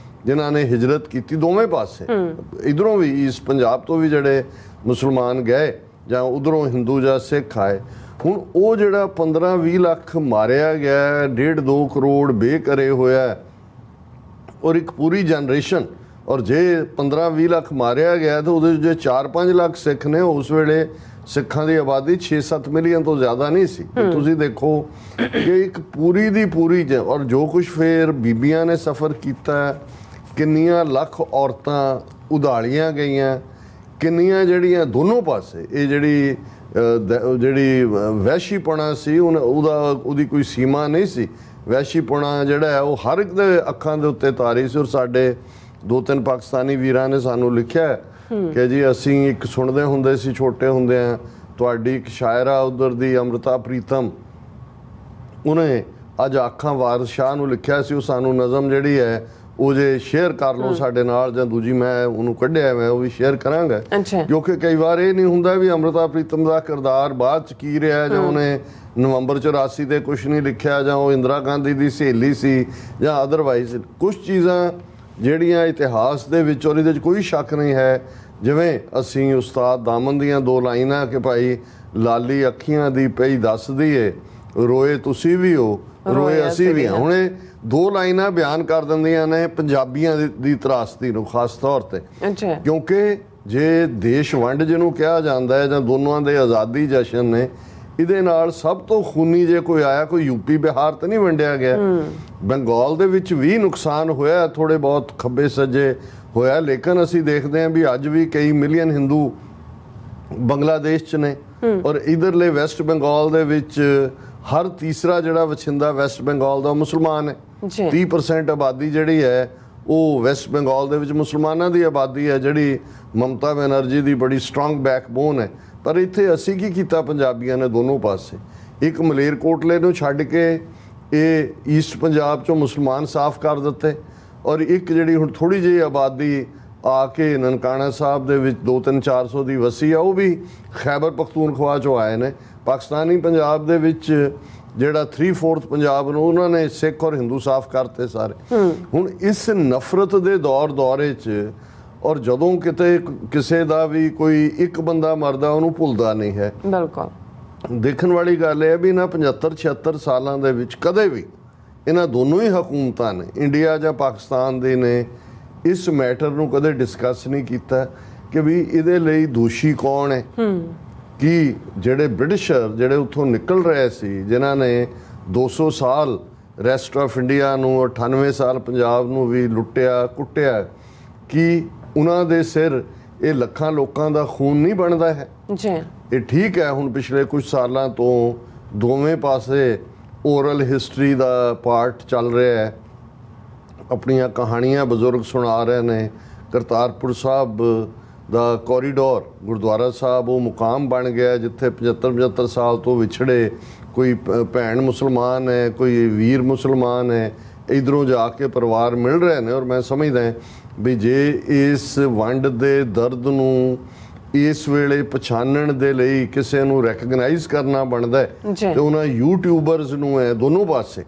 ਜਿਨ੍ਹਾਂ ਨੇ ਹਿਜਰਤ ਕੀਤੀ ਦੋਵੇਂ ਪਾਸੇ, ਇਧਰੋਂ ਵੀ ਈਸਟ ਪੰਜਾਬ ਤੋਂ ਵੀ ਜਿਹੜੇ ਮੁਸਲਮਾਨ ਗਏ ਜਾਂ ਉਧਰੋਂ ਹਿੰਦੂ ਜਾਂ ਸਿੱਖ ਆਏ। ਹੁਣ ਉਹ ਜਿਹੜਾ 15-20 ਲੱਖ ਮਾਰਿਆ ਗਿਆ, 1.5-2 ਕਰੋੜ ਬੇਘਰੇ ਹੋਇਆ, ਔਰ ਇੱਕ ਪੂਰੀ ਜਨਰੇਸ਼ਨ। ਔਰ ਜੇ 15-20 ਲੱਖ ਮਾਰਿਆ ਗਿਆ ਤਾਂ ਉਹਦੇ ਜੇ 4-5 ਲੱਖ ਸਿੱਖ ਨੇ, ਉਸ ਵੇਲੇ ਸਿੱਖਾਂ ਦੀ ਆਬਾਦੀ 6-7 ਮਿਲੀਅਨ ਤੋਂ ਜ਼ਿਆਦਾ ਨਹੀਂ ਸੀ। ਤੁਸੀਂ ਦੇਖੋ ਕਿ ਇੱਕ ਪੂਰੀ ਦੀ ਪੂਰੀ ਔਰ ਜੋ ਕੁਝ ਫਿਰ ਬੀਬੀਆਂ ਨੇ ਸਫ਼ਰ ਕੀਤਾ, ਕਿੰਨੀਆਂ ਲੱਖ ਔਰਤਾਂ ਉਧਾਲੀਆਂ ਗਈਆਂ, ਕਿੰਨੀਆਂ ਜਿਹੜੀਆਂ ਦੋਨੋਂ ਪਾਸੇ ਇਹ ਜਿਹੜੀ ਵਹਿਸ਼ੀਪਣਾ ਸੀ ਉਹਦੀ ਕੋਈ ਸੀਮਾ ਨਹੀਂ ਸੀ। ਵਹਿਸ਼ੀਪਣਾ ਜਿਹੜਾ ਹੈ ਉਹ ਹਰ ਇੱਕ ਦੇ ਅੱਖਾਂ ਦੇ ਉੱਤੇ ਤਾਰੀ ਸੀ। ਔਰ ਸਾਡੇ 2-3 ਪਾਕਿਸਤਾਨੀ ਵੀਰਾਂ ਨੇ ਸਾਨੂੰ ਲਿਖਿਆ ਕਿ ਜੀ ਅਸੀਂ ਇੱਕ ਸੁਣਦੇ ਹੁੰਦੇ ਸੀ ਛੋਟੇ ਹੁੰਦਿਆਂ, ਤੁਹਾਡੀ ਇੱਕ ਸ਼ਾਇਰਾ ਉਧਰ ਦੀ ਅੰਮ੍ਰਿਤਾ ਪ੍ਰੀਤਮ, ਉਹਨੇ ਅੱਜ ਆਖਾਂ ਵਾਰਿਸ ਸ਼ਾਹ ਨੂੰ ਲਿਖਿਆ ਸੀ। ਉਹ ਸਾਨੂੰ ਨਜ਼ਮ ਜਿਹੜੀ ਹੈ ਉਹ ਜੇ ਸ਼ੇਅਰ ਕਰ ਲਓ ਸਾਡੇ ਨਾਲ, ਜਾਂ ਦੂਜੀ ਮੈਂ ਉਹਨੂੰ ਕੱਢਿਆ, ਮੈਂ ਉਹ ਵੀ ਸ਼ੇਅਰ ਕਰਾਂਗਾ। ਕਿਉਂਕਿ ਕਈ ਵਾਰ ਇਹ ਨਹੀਂ ਹੁੰਦਾ ਵੀ ਅੰਮ੍ਰਿਤਾ ਪ੍ਰੀਤਮ ਦਾ ਕਿਰਦਾਰ ਬਾਅਦ ਚ ਕੀ ਰਿਹਾ, ਜਾਂ ਉਹਨੇ ਨਵੰਬਰ 84 ਤੇ ਕੁਝ ਨਹੀਂ ਲਿਖਿਆ, ਜਾਂ ਉਹ ਇੰਦਰਾ ਗਾਂਧੀ ਦੀ ਸਹੇਲੀ ਸੀ, ਜਾਂ ਅਦਰਵਾਈਜ਼ ਕੁਝ ਚੀਜ਼ਾਂ ਜਿਹੜੀਆਂ ਇਤਿਹਾਸ ਦੇ ਵਿੱਚ, ਔਰ ਇਹਦੇ 'ਚ ਕੋਈ ਸ਼ੱਕ ਨਹੀਂ ਹੈ, ਜਿਵੇਂ ਅਸੀਂ ਉਸਤਾਦ ਦਾਮਨ ਦੀਆਂ 2 ਲਾਈਨਾਂ ਕਿ ਭਾਈ ਲਾਲੀ ਅੱਖੀਆਂ ਦੀ ਪਈ ਦੱਸਦੀ ਏ, ਰੋਏ ਤੁਸੀਂ ਵੀ ਹੋ ਰੋਏ ਅਸੀਂ ਵੀ ਹਾਂ। ਹੁਣ ਇਹ 2 ਲਾਈਨਾਂ ਬਿਆਨ ਕਰ ਦਿੰਦੀਆਂ ਨੇ ਪੰਜਾਬੀਆਂ ਦੀ ਤਰਾਸਦੀ ਨੂੰ ਖਾਸ ਤੌਰ ਤੇ, ਕਿਉਂਕਿ ਜੇ ਦੇਸ਼ ਵੰਡ ਜਿਹਨੂੰ ਕਿਹਾ ਜਾਂਦਾ ਹੈ, ਜਾਂ ਦੋਨਾਂ ਦੇ ਆਜ਼ਾਦੀ ਜਸ਼ਨ ਨੇ, ਇਹਦੇ ਨਾਲ ਸਭ ਤੋਂ ਖੂਨੀ ਜੇ ਕੋਈ ਆਇਆ, ਕੋਈ ਯੂਪੀ ਬਿਹਾਰ ਤਾਂ ਨਹੀਂ ਵੰਡਿਆ ਗਿਆ। ਬੰਗਾਲ ਦੇ ਵਿੱਚ ਵੀ ਨੁਕਸਾਨ ਹੋਇਆ, ਥੋੜੇ ਬਹੁਤ ਖੱਬੇ ਸੱਜੇ ਹੋਇਆ, ਲੇਕਿਨ ਅਸੀਂ ਦੇਖਦੇ ਹਾਂ ਵੀ ਅੱਜ ਵੀ ਕਈ ਮਿਲੀਅਨ ਹਿੰਦੂ ਬੰਗਲਾਦੇਸ਼ 'ਚ ਨੇ। ਔਰ ਇਧਰਲੇ ਵੈਸਟ ਬੰਗਾਲ ਦੇ ਵਿੱਚ ਹਰ ਤੀਸਰਾ ਜਿਹੜਾ ਵਸਿੰਦਾ ਵੈਸਟ ਬੰਗਾਲ ਦਾ ਮੁਸਲਮਾਨ ਹੈ। 30% ਆਬਾਦੀ ਜਿਹੜੀ ਹੈ ਉਹ ਵੈਸਟ ਬੰਗਾਲ ਦੇ ਵਿੱਚ ਮੁਸਲਮਾਨਾਂ ਦੀ ਆਬਾਦੀ ਹੈ, ਜਿਹੜੀ ਮਮਤਾ ਬੈਨਰਜੀ ਦੀ ਬੜੀ ਸਟਰੋਂਗ ਬੈਕਬੋਨ ਹੈ। ਪਰ ਇੱਥੇ ਅਸੀਂ ਕੀ ਕੀਤਾ ਪੰਜਾਬੀਆਂ ਨੇ ਦੋਨੋਂ ਪਾਸੇ, ਇੱਕ ਮਲੇਰਕੋਟਲੇ ਨੂੰ ਛੱਡ ਕੇ ਇਹ ਈਸਟ ਪੰਜਾਬ 'ਚੋਂ ਮੁਸਲਮਾਨ ਸਾਫ਼ ਕਰ ਦਿੱਤੇ, ਔਰ ਇੱਕ ਜਿਹੜੀ ਹੁਣ ਥੋੜ੍ਹੀ ਜਿਹੀ ਆਬਾਦੀ ਆ ਕੇ ਨਨਕਾਣਾ ਸਾਹਿਬ ਦੇ ਵਿੱਚ 200-400 ਦੀ ਵਸੀ ਆ, ਉਹ ਵੀ ਖੈਬਰ ਪਖਤੂਨਖਵਾ 'ਚੋਂ ਆਏ ਨੇ। ਪਾਕਿਸਤਾਨੀ ਪੰਜਾਬ ਦੇ ਵਿੱਚ ਜਿਹੜਾ 3/4 ਪੰਜਾਬ ਨੂੰ ਉਹਨਾਂ ਨੇ ਸਿੱਖ ਔਰ ਹਿੰਦੂ ਸਾਫ਼ ਕਰਤੇ ਸਾਰੇ। ਹੁਣ ਇਸ ਨਫ਼ਰਤ ਦੇ ਦੌਰੇ 'ਚ, ਔਰ ਜਦੋਂ ਕਿਤੇ ਕਿਸੇ ਦਾ ਵੀ ਕੋਈ ਇੱਕ ਬੰਦਾ ਮਰਦਾ ਉਹਨੂੰ ਭੁੱਲਦਾ ਨਹੀਂ ਹੈ। ਬਿਲਕੁਲ ਦੇਖਣ ਵਾਲੀ ਗੱਲ ਇਹ ਹੈ ਵੀ ਇਹਨਾਂ 75-76 ਸਾਲਾਂ ਦੇ ਵਿੱਚ ਕਦੇ ਵੀ ਇਹਨਾਂ ਦੋਨੋਂ ਹੀ ਹਕੂਮਤਾਂ ਨੇ, ਇੰਡੀਆ ਜਾਂ ਪਾਕਿਸਤਾਨ ਦੇ ਨੇ, ਇਸ ਮੈਟਰ ਨੂੰ ਕਦੇ ਡਿਸਕਸ ਨਹੀਂ ਕੀਤਾ ਕਿ ਵੀ ਇਹਦੇ ਲਈ ਦੋਸ਼ੀ ਕੌਣ ਹੈ। ਕਿ ਜਿਹੜੇ ਬ੍ਰਿਟਿਸ਼ਰ ਜਿਹੜੇ ਉੱਥੋਂ ਨਿਕਲ ਰਹੇ ਸੀ, ਜਿਨ੍ਹਾਂ ਨੇ 200 ਸਾਲ ਰੈਸਟ ਆਫ ਇੰਡੀਆ ਨੂੰ, 98 ਸਾਲ ਪੰਜਾਬ ਨੂੰ ਵੀ ਲੁੱਟਿਆ ਕੁੱਟਿਆ, ਕਿ ਉਹਨਾਂ ਦੇ ਸਿਰ ਇਹ ਲੱਖਾਂ ਲੋਕਾਂ ਦਾ ਖੂਨ ਨਹੀਂ ਬਣਦਾ ਹੈ ਜੀ। ਇਹ ਠੀਕ ਹੈ ਹੁਣ ਪਿਛਲੇ ਕੁਝ ਸਾਲਾਂ ਤੋਂ ਦੋਵੇਂ ਪਾਸੇ ਓਰਲ ਹਿਸਟਰੀ ਦਾ ਪਾਰਟ ਚੱਲ ਰਿਹਾ ਹੈ, ਆਪਣੀਆਂ ਕਹਾਣੀਆਂ ਬਜ਼ੁਰਗ ਸੁਣਾ ਰਹੇ ਨੇ। ਕਰਤਾਰਪੁਰ ਸਾਹਿਬ ਦਾ ਕੋਰੀਡੋਰ ਗੁਰਦੁਆਰਾ ਸਾਹਿਬ ਉਹ ਮੁਕਾਮ ਬਣ ਗਿਆ ਜਿੱਥੇ 75 ਸਾਲ ਤੋਂ ਵਿਛੜੇ ਕੋਈ ਭੈਣ ਮੁਸਲਮਾਨ ਹੈ, ਕੋਈ ਵੀਰ ਮੁਸਲਮਾਨ ਹੈ, ਇਧਰੋਂ ਜਾ ਕੇ ਪਰਿਵਾਰ ਮਿਲ ਰਹੇ ਨੇ। ਔਰ ਮੈਂ ਸਮਝਦਾ ਵੀ ਜੇ ਇਸ ਵੰਡ ਦੇ ਦਰਦ ਨੂੰ ਇਸ ਵੇਲੇ ਪਛਾਣਨ ਦੇ ਲਈ ਕਿਸੇ ਨੂੰ ਰੈਕਗਨਾਈਜ਼ ਕਰਨਾ ਬਣਦਾ ਹੈ ਤੇ ਉਹਨਾਂ ਯੂਟਿਊਬਰਸ ਨੂੰ ਹੈ ਦੋਨੋਂ ਪਾਸੇ,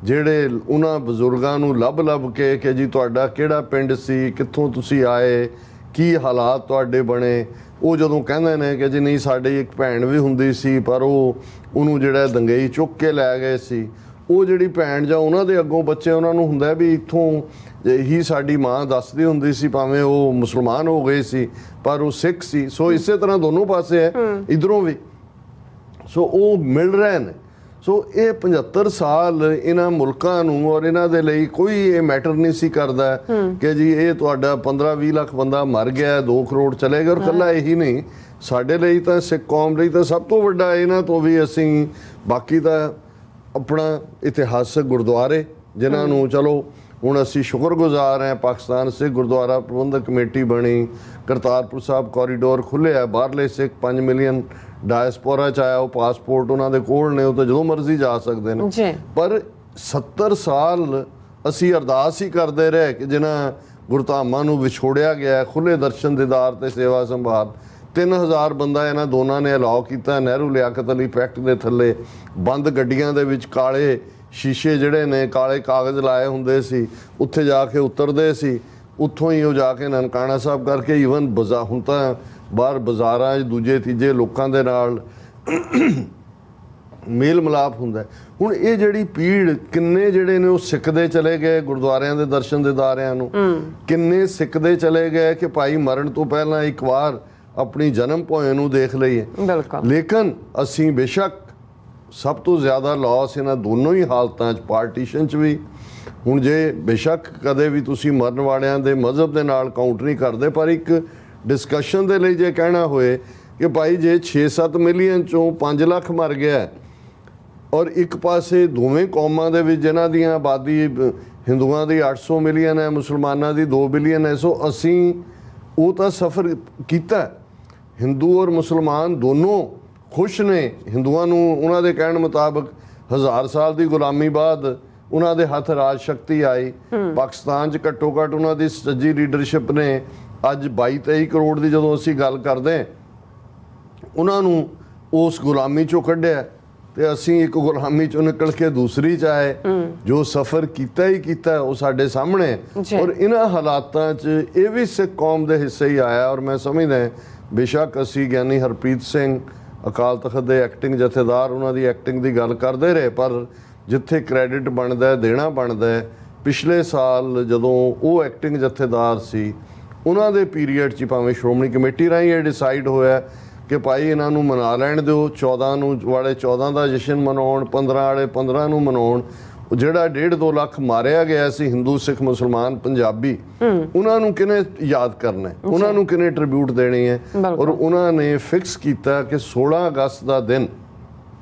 ਜਿਹੜੇ ਉਹਨਾਂ ਬਜ਼ੁਰਗਾਂ ਨੂੰ ਲੱਭ ਕੇ ਕਿ ਜੀ ਤੁਹਾਡਾ ਕਿਹੜਾ ਪਿੰਡ ਸੀ, ਕਿੱਥੋਂ ਤੁਸੀਂ ਆਏ, ਕੀ ਹਾਲਾਤ ਤੁਹਾਡੇ ਬਣੇ। ਉਹ ਜਦੋਂ ਕਹਿੰਦੇ ਨੇ ਕਿ ਜੀ ਨਹੀਂ ਸਾਡੀ ਇੱਕ ਭੈਣ ਵੀ ਹੁੰਦੀ ਸੀ ਪਰ ਉਹਨੂੰ ਜਿਹੜਾ ਦੰਗਈ ਚੁੱਕ ਕੇ ਲੈ ਗਏ ਸੀ, ਉਹ ਜਿਹੜੀ ਭੈਣ ਜਾਂ ਉਹਨਾਂ ਦੇ ਅੱਗੋਂ ਬੱਚੇ ਉਹਨਾਂ ਨੂੰ ਹੁੰਦਾ ਵੀ ਇੱਥੋਂ ਹੀ ਸਾਡੀ ਮਾਂ ਦੱਸਦੀ ਹੁੰਦੀ ਸੀ, ਭਾਵੇਂ ਉਹ ਮੁਸਲਮਾਨ ਹੋ ਗਏ ਸੀ ਪਰ ਉਹ ਸਿੱਖ ਸੀ। ਸੋ ਇਸੇ ਤਰ੍ਹਾਂ ਦੋਨੋਂ ਪਾਸੇ ਹੈ, ਇਧਰੋਂ ਵੀ। ਸੋ ਉਹ ਮਿਲ ਰਹੇ ਨੇ। ਸੋ ਇਹ 75 ਸਾਲ ਇਹਨਾਂ ਮੁਲਕਾਂ ਨੂੰ ਔਰ ਇਹਨਾਂ ਦੇ ਲਈ ਕੋਈ ਇਹ ਮੈਟਰ ਨਹੀਂ ਸੀ ਕਰਦਾ ਕਿ ਜੀ ਇਹ ਤੁਹਾਡਾ 15-20 ਲੱਖ ਬੰਦਾ ਮਰ ਗਿਆ, 2 ਕਰੋੜ ਚਲੇ ਗਏ। ਔਰ ਇਕੱਲਾ ਇਹੀ ਨਹੀਂ, ਸਾਡੇ ਲਈ ਤਾਂ ਸਿੱਖ ਕੌਮ ਲਈ ਤਾਂ ਸਭ ਤੋਂ ਵੱਡਾ ਇਹਨਾਂ ਤੋਂ ਵੀ ਅਸੀਂ ਬਾਕੀ ਤਾਂ ਆਪਣਾ ਇਤਿਹਾਸਕ ਗੁਰਦੁਆਰੇ ਜਿਨ੍ਹਾਂ ਨੂੰ ਚਲੋ ਹੁਣ ਅਸੀਂ ਸ਼ੁਕਰਗੁਜ਼ਾਰ ਹਾਂ ਪਾਕਿਸਤਾਨ ਸਿੱਖ ਗੁਰਦੁਆਰਾ ਪ੍ਰਬੰਧਕ ਕਮੇਟੀ ਬਣੀ, ਕਰਤਾਰਪੁਰ ਸਾਹਿਬ ਕੋਰੀਡੋਰ ਖੁੱਲ੍ਹਿਆ, ਬਾਹਰਲੇ ਸਿੱਖ 5 ਮਿਲੀਅਨ ਡਾਇਸਪੋਰਾ 'ਚ ਆਇਆ, ਉਹ ਪਾਸਪੋਰਟ ਉਹਨਾਂ ਦੇ ਕੋਲ ਨੇ, ਉਹ ਤਾਂ ਜਦੋਂ ਮਰਜ਼ੀ ਜਾ ਸਕਦੇ ਨੇ। ਜੀ ਪਰ 70 ਸਾਲ ਅਸੀਂ ਅਰਦਾਸ ਹੀ ਕਰਦੇ ਰਹੇ ਕਿ ਜਿਨ੍ਹਾਂ ਗੁਰਧਾਮਾਂ ਨੂੰ ਵਿਛੋੜਿਆ ਗਿਆ, ਖੁੱਲ੍ਹੇ ਦਰਸ਼ਨ ਦੀਦਾਰ ਤੇ ਸੇਵਾ ਸੰਭਾਲ। 3000 ਬੰਦਾ ਇਹਨਾਂ ਦੋਨਾਂ ਨੇ ਅਲਾਓ ਕੀਤਾ ਨਹਿਰੂ ਲਿਆਕਤ ਅਲੀ ਪੈਕਟ ਦੇ ਥੱਲੇ। ਬੰਦ ਗੱਡੀਆਂ ਦੇ ਵਿੱਚ ਕਾਲੇ ਸ਼ੀਸ਼ੇ ਜਿਹੜੇ ਨੇ, ਕਾਲੇ ਕਾਗਜ਼ ਲਾਏ ਹੁੰਦੇ ਸੀ, ਉੱਥੇ ਜਾ ਕੇ ਉਤਰਦੇ ਸੀ, ਉੱਥੋਂ ਹੀ ਉਹ ਜਾ ਕੇ ਨਨਕਾਣਾ ਸਾਹਿਬ ਕਰਕੇ ਈਵਨ ਹੁਣ ਤਾਂ ਬਾਹਰ ਬਾਜ਼ਾਰਾਂ 'ਚ ਦੂਜੇ ਤੀਜੇ ਲੋਕਾਂ ਦੇ ਨਾਲ ਮੇਲ ਮਿਲਾਪ ਹੁੰਦਾ। ਹੁਣ ਇਹ ਜਿਹੜੀ ਪੀੜ, ਕਿੰਨੇ ਜਿਹੜੇ ਨੇ ਉਹ ਸਿੱਖਦੇ ਚਲੇ ਗਏ ਗੁਰਦੁਆਰਿਆਂ ਦੇ ਦਰਸ਼ਨ ਦੀਦਾਰਿਆਂ ਨੂੰ, ਕਿੰਨੇ ਸਿੱਖਦੇ ਚਲੇ ਗਏ ਕਿ ਭਾਈ ਮਰਨ ਤੋਂ ਪਹਿਲਾਂ ਇੱਕ ਵਾਰ ਆਪਣੀ ਜਨਮ ਭੋਏ ਨੂੰ ਦੇਖ ਲਈਏ। ਬਿਲਕੁਲ। ਲੇਕਿਨ ਅਸੀਂ ਬੇਸ਼ੱਕ ਸਭ ਤੋਂ ਜ਼ਿਆਦਾ ਲਾਸ ਇਹਨਾਂ ਦੋਨੋਂ ਹੀ ਹਾਲਤਾਂ 'ਚ, ਪਾਰਟੀਸ਼ਨ 'ਚ ਵੀ। ਹੁਣ ਜੇ ਬੇਸ਼ੱਕ ਕਦੇ ਵੀ ਤੁਸੀਂ ਮਰਨ ਵਾਲਿਆਂ ਦੇ ਮਜ਼ਹਬ ਦੇ ਨਾਲ ਕਾਊਂਟ ਨਹੀਂ ਕਰਦੇ, ਪਰ ਇੱਕ ਡਿਸਕਸ਼ਨ ਦੇ ਲਈ ਜੇ ਕਹਿਣਾ ਹੋਏ ਕਿ ਭਾਈ ਜੇ 6-7 ਮਿਲੀਅਨ 'ਚੋਂ 5 ਲੱਖ ਮਰ ਗਿਆ, ਔਰ ਇੱਕ ਪਾਸੇ ਦੋਵੇਂ ਕੌਮਾਂ ਦੇ ਵਿੱਚ ਜਿਨ੍ਹਾਂ ਦੀਆਂ ਆਬਾਦੀ ਹਿੰਦੂਆਂ ਦੀ 800 ਮਿਲੀਅਨ ਹੈ, ਮੁਸਲਮਾਨਾਂ ਦੀ 2 ਬਿਲੀਅਨ ਹੈ, ਸੋ ਅਸੀਂ ਉਹ ਤਾਂ ਸਫ਼ਰ ਕੀਤਾ। ਹਿੰਦੂ ਔਰ ਮੁਸਲਮਾਨ ਦੋਨੋਂ ਖੁਸ਼ ਨੇ। ਹਿੰਦੂਆਂ ਨੂੰ ਉਹਨਾਂ ਦੇ ਕਹਿਣ ਮੁਤਾਬਕ 1000 ਸਾਲ ਦੀ ਗੁਲਾਮੀ ਬਾਅਦ ਉਹਨਾਂ ਦੇ ਹੱਥ ਰਾਜ ਸ਼ਕਤੀ ਆਈ। ਪਾਕਿਸਤਾਨ 'ਚ ਘੱਟੋ ਘੱਟ ਉਹਨਾਂ ਦੀ ਸੱਜੀ ਲੀਡਰਸ਼ਿਪ ਨੇ ਅੱਜ 22-23 ਕਰੋੜ ਦੀ ਜਦੋਂ ਅਸੀਂ ਗੱਲ ਕਰਦੇ, ਉਹਨਾਂ ਨੂੰ ਉਸ ਗੁਲਾਮੀ 'ਚੋਂ ਕੱਢਿਆ ਤੇ ਅਸੀਂ ਇੱਕ ਗੁਲਾਮੀ 'ਚੋਂ ਨਿਕਲ ਕੇ ਦੂਸਰੀ 'ਚ ਆਏ। ਜੋ ਸਫ਼ਰ ਕੀਤਾ ਹੀ ਕੀਤਾ ਉਹ ਸਾਡੇ ਸਾਹਮਣੇ। ਔਰ ਇਹਨਾਂ ਹਾਲਾਤਾਂ 'ਚ ਇਹ ਵੀ ਸਿੱਖ ਕੌਮ ਦੇ ਹਿੱਸੇ ਹੀ ਆਇਆ। ਔਰ ਮੈਂ ਸਮਝਦਾ ਬੇਸ਼ੱਕ ਅਸੀਂ ਗਿਆਨੀ ਹਰਪ੍ਰੀਤ ਸਿੰਘ ਅਕਾਲ ਤਖਤ ਦੇ ਐਕਟਿੰਗ ਜਥੇਦਾਰ, ਉਹਨਾਂ ਦੀ ਐਕਟਿੰਗ ਦੀ ਗੱਲ ਕਰਦੇ ਰਹੇ, ਪਰ ਜਿੱਥੇ ਕ੍ਰੈਡਿਟ ਬਣਦਾ ਦੇਣਾ ਬਣਦਾ। ਪਿਛਲੇ ਸਾਲ ਜਦੋਂ ਉਹ ਐਕਟਿੰਗ ਜਥੇਦਾਰ ਸੀ, ਉਹਨਾਂ ਦੇ ਪੀਰੀਅਡ 'ਚ ਭਾਵੇਂ ਸ਼੍ਰੋਮਣੀ ਕਮੇਟੀ ਰਾਹੀਂ ਇਹ ਡਿਸਾਈਡ ਹੋਇਆ ਕਿ ਭਾਈ ਇਹਨਾਂ ਨੂੰ ਮਨਾ ਲੈਣ ਦਿਓ, 14 ਨੂੰ ਵਾਲੇ 14 ਦਾ ਜਸ਼ਨ ਮਨਾਉਣ, 15 ਵਾਲੇ 15 ਨੂੰ ਮਨਾਉਣ। ਜਿਹੜਾ 1.5-2 ਲੱਖ ਮਾਰਿਆ ਗਿਆ ਸੀ ਹਿੰਦੂ ਸਿੱਖ ਮੁਸਲਮਾਨ ਪੰਜਾਬੀ, ਉਹਨਾਂ ਨੂੰ ਕਿਹਨੇ ਯਾਦ ਕਰਨਾ ਹੈ, ਉਹਨਾਂ ਨੂੰ ਕਿਹਨੇ ਟ੍ਰਿਬਿਊਟ ਦੇਣੀ ਹੈ। ਔਰ ਉਹਨਾਂ ਨੇ ਫਿਕਸ ਕੀਤਾ ਕਿ 16 ਅਗਸਤ ਦਾ ਦਿਨ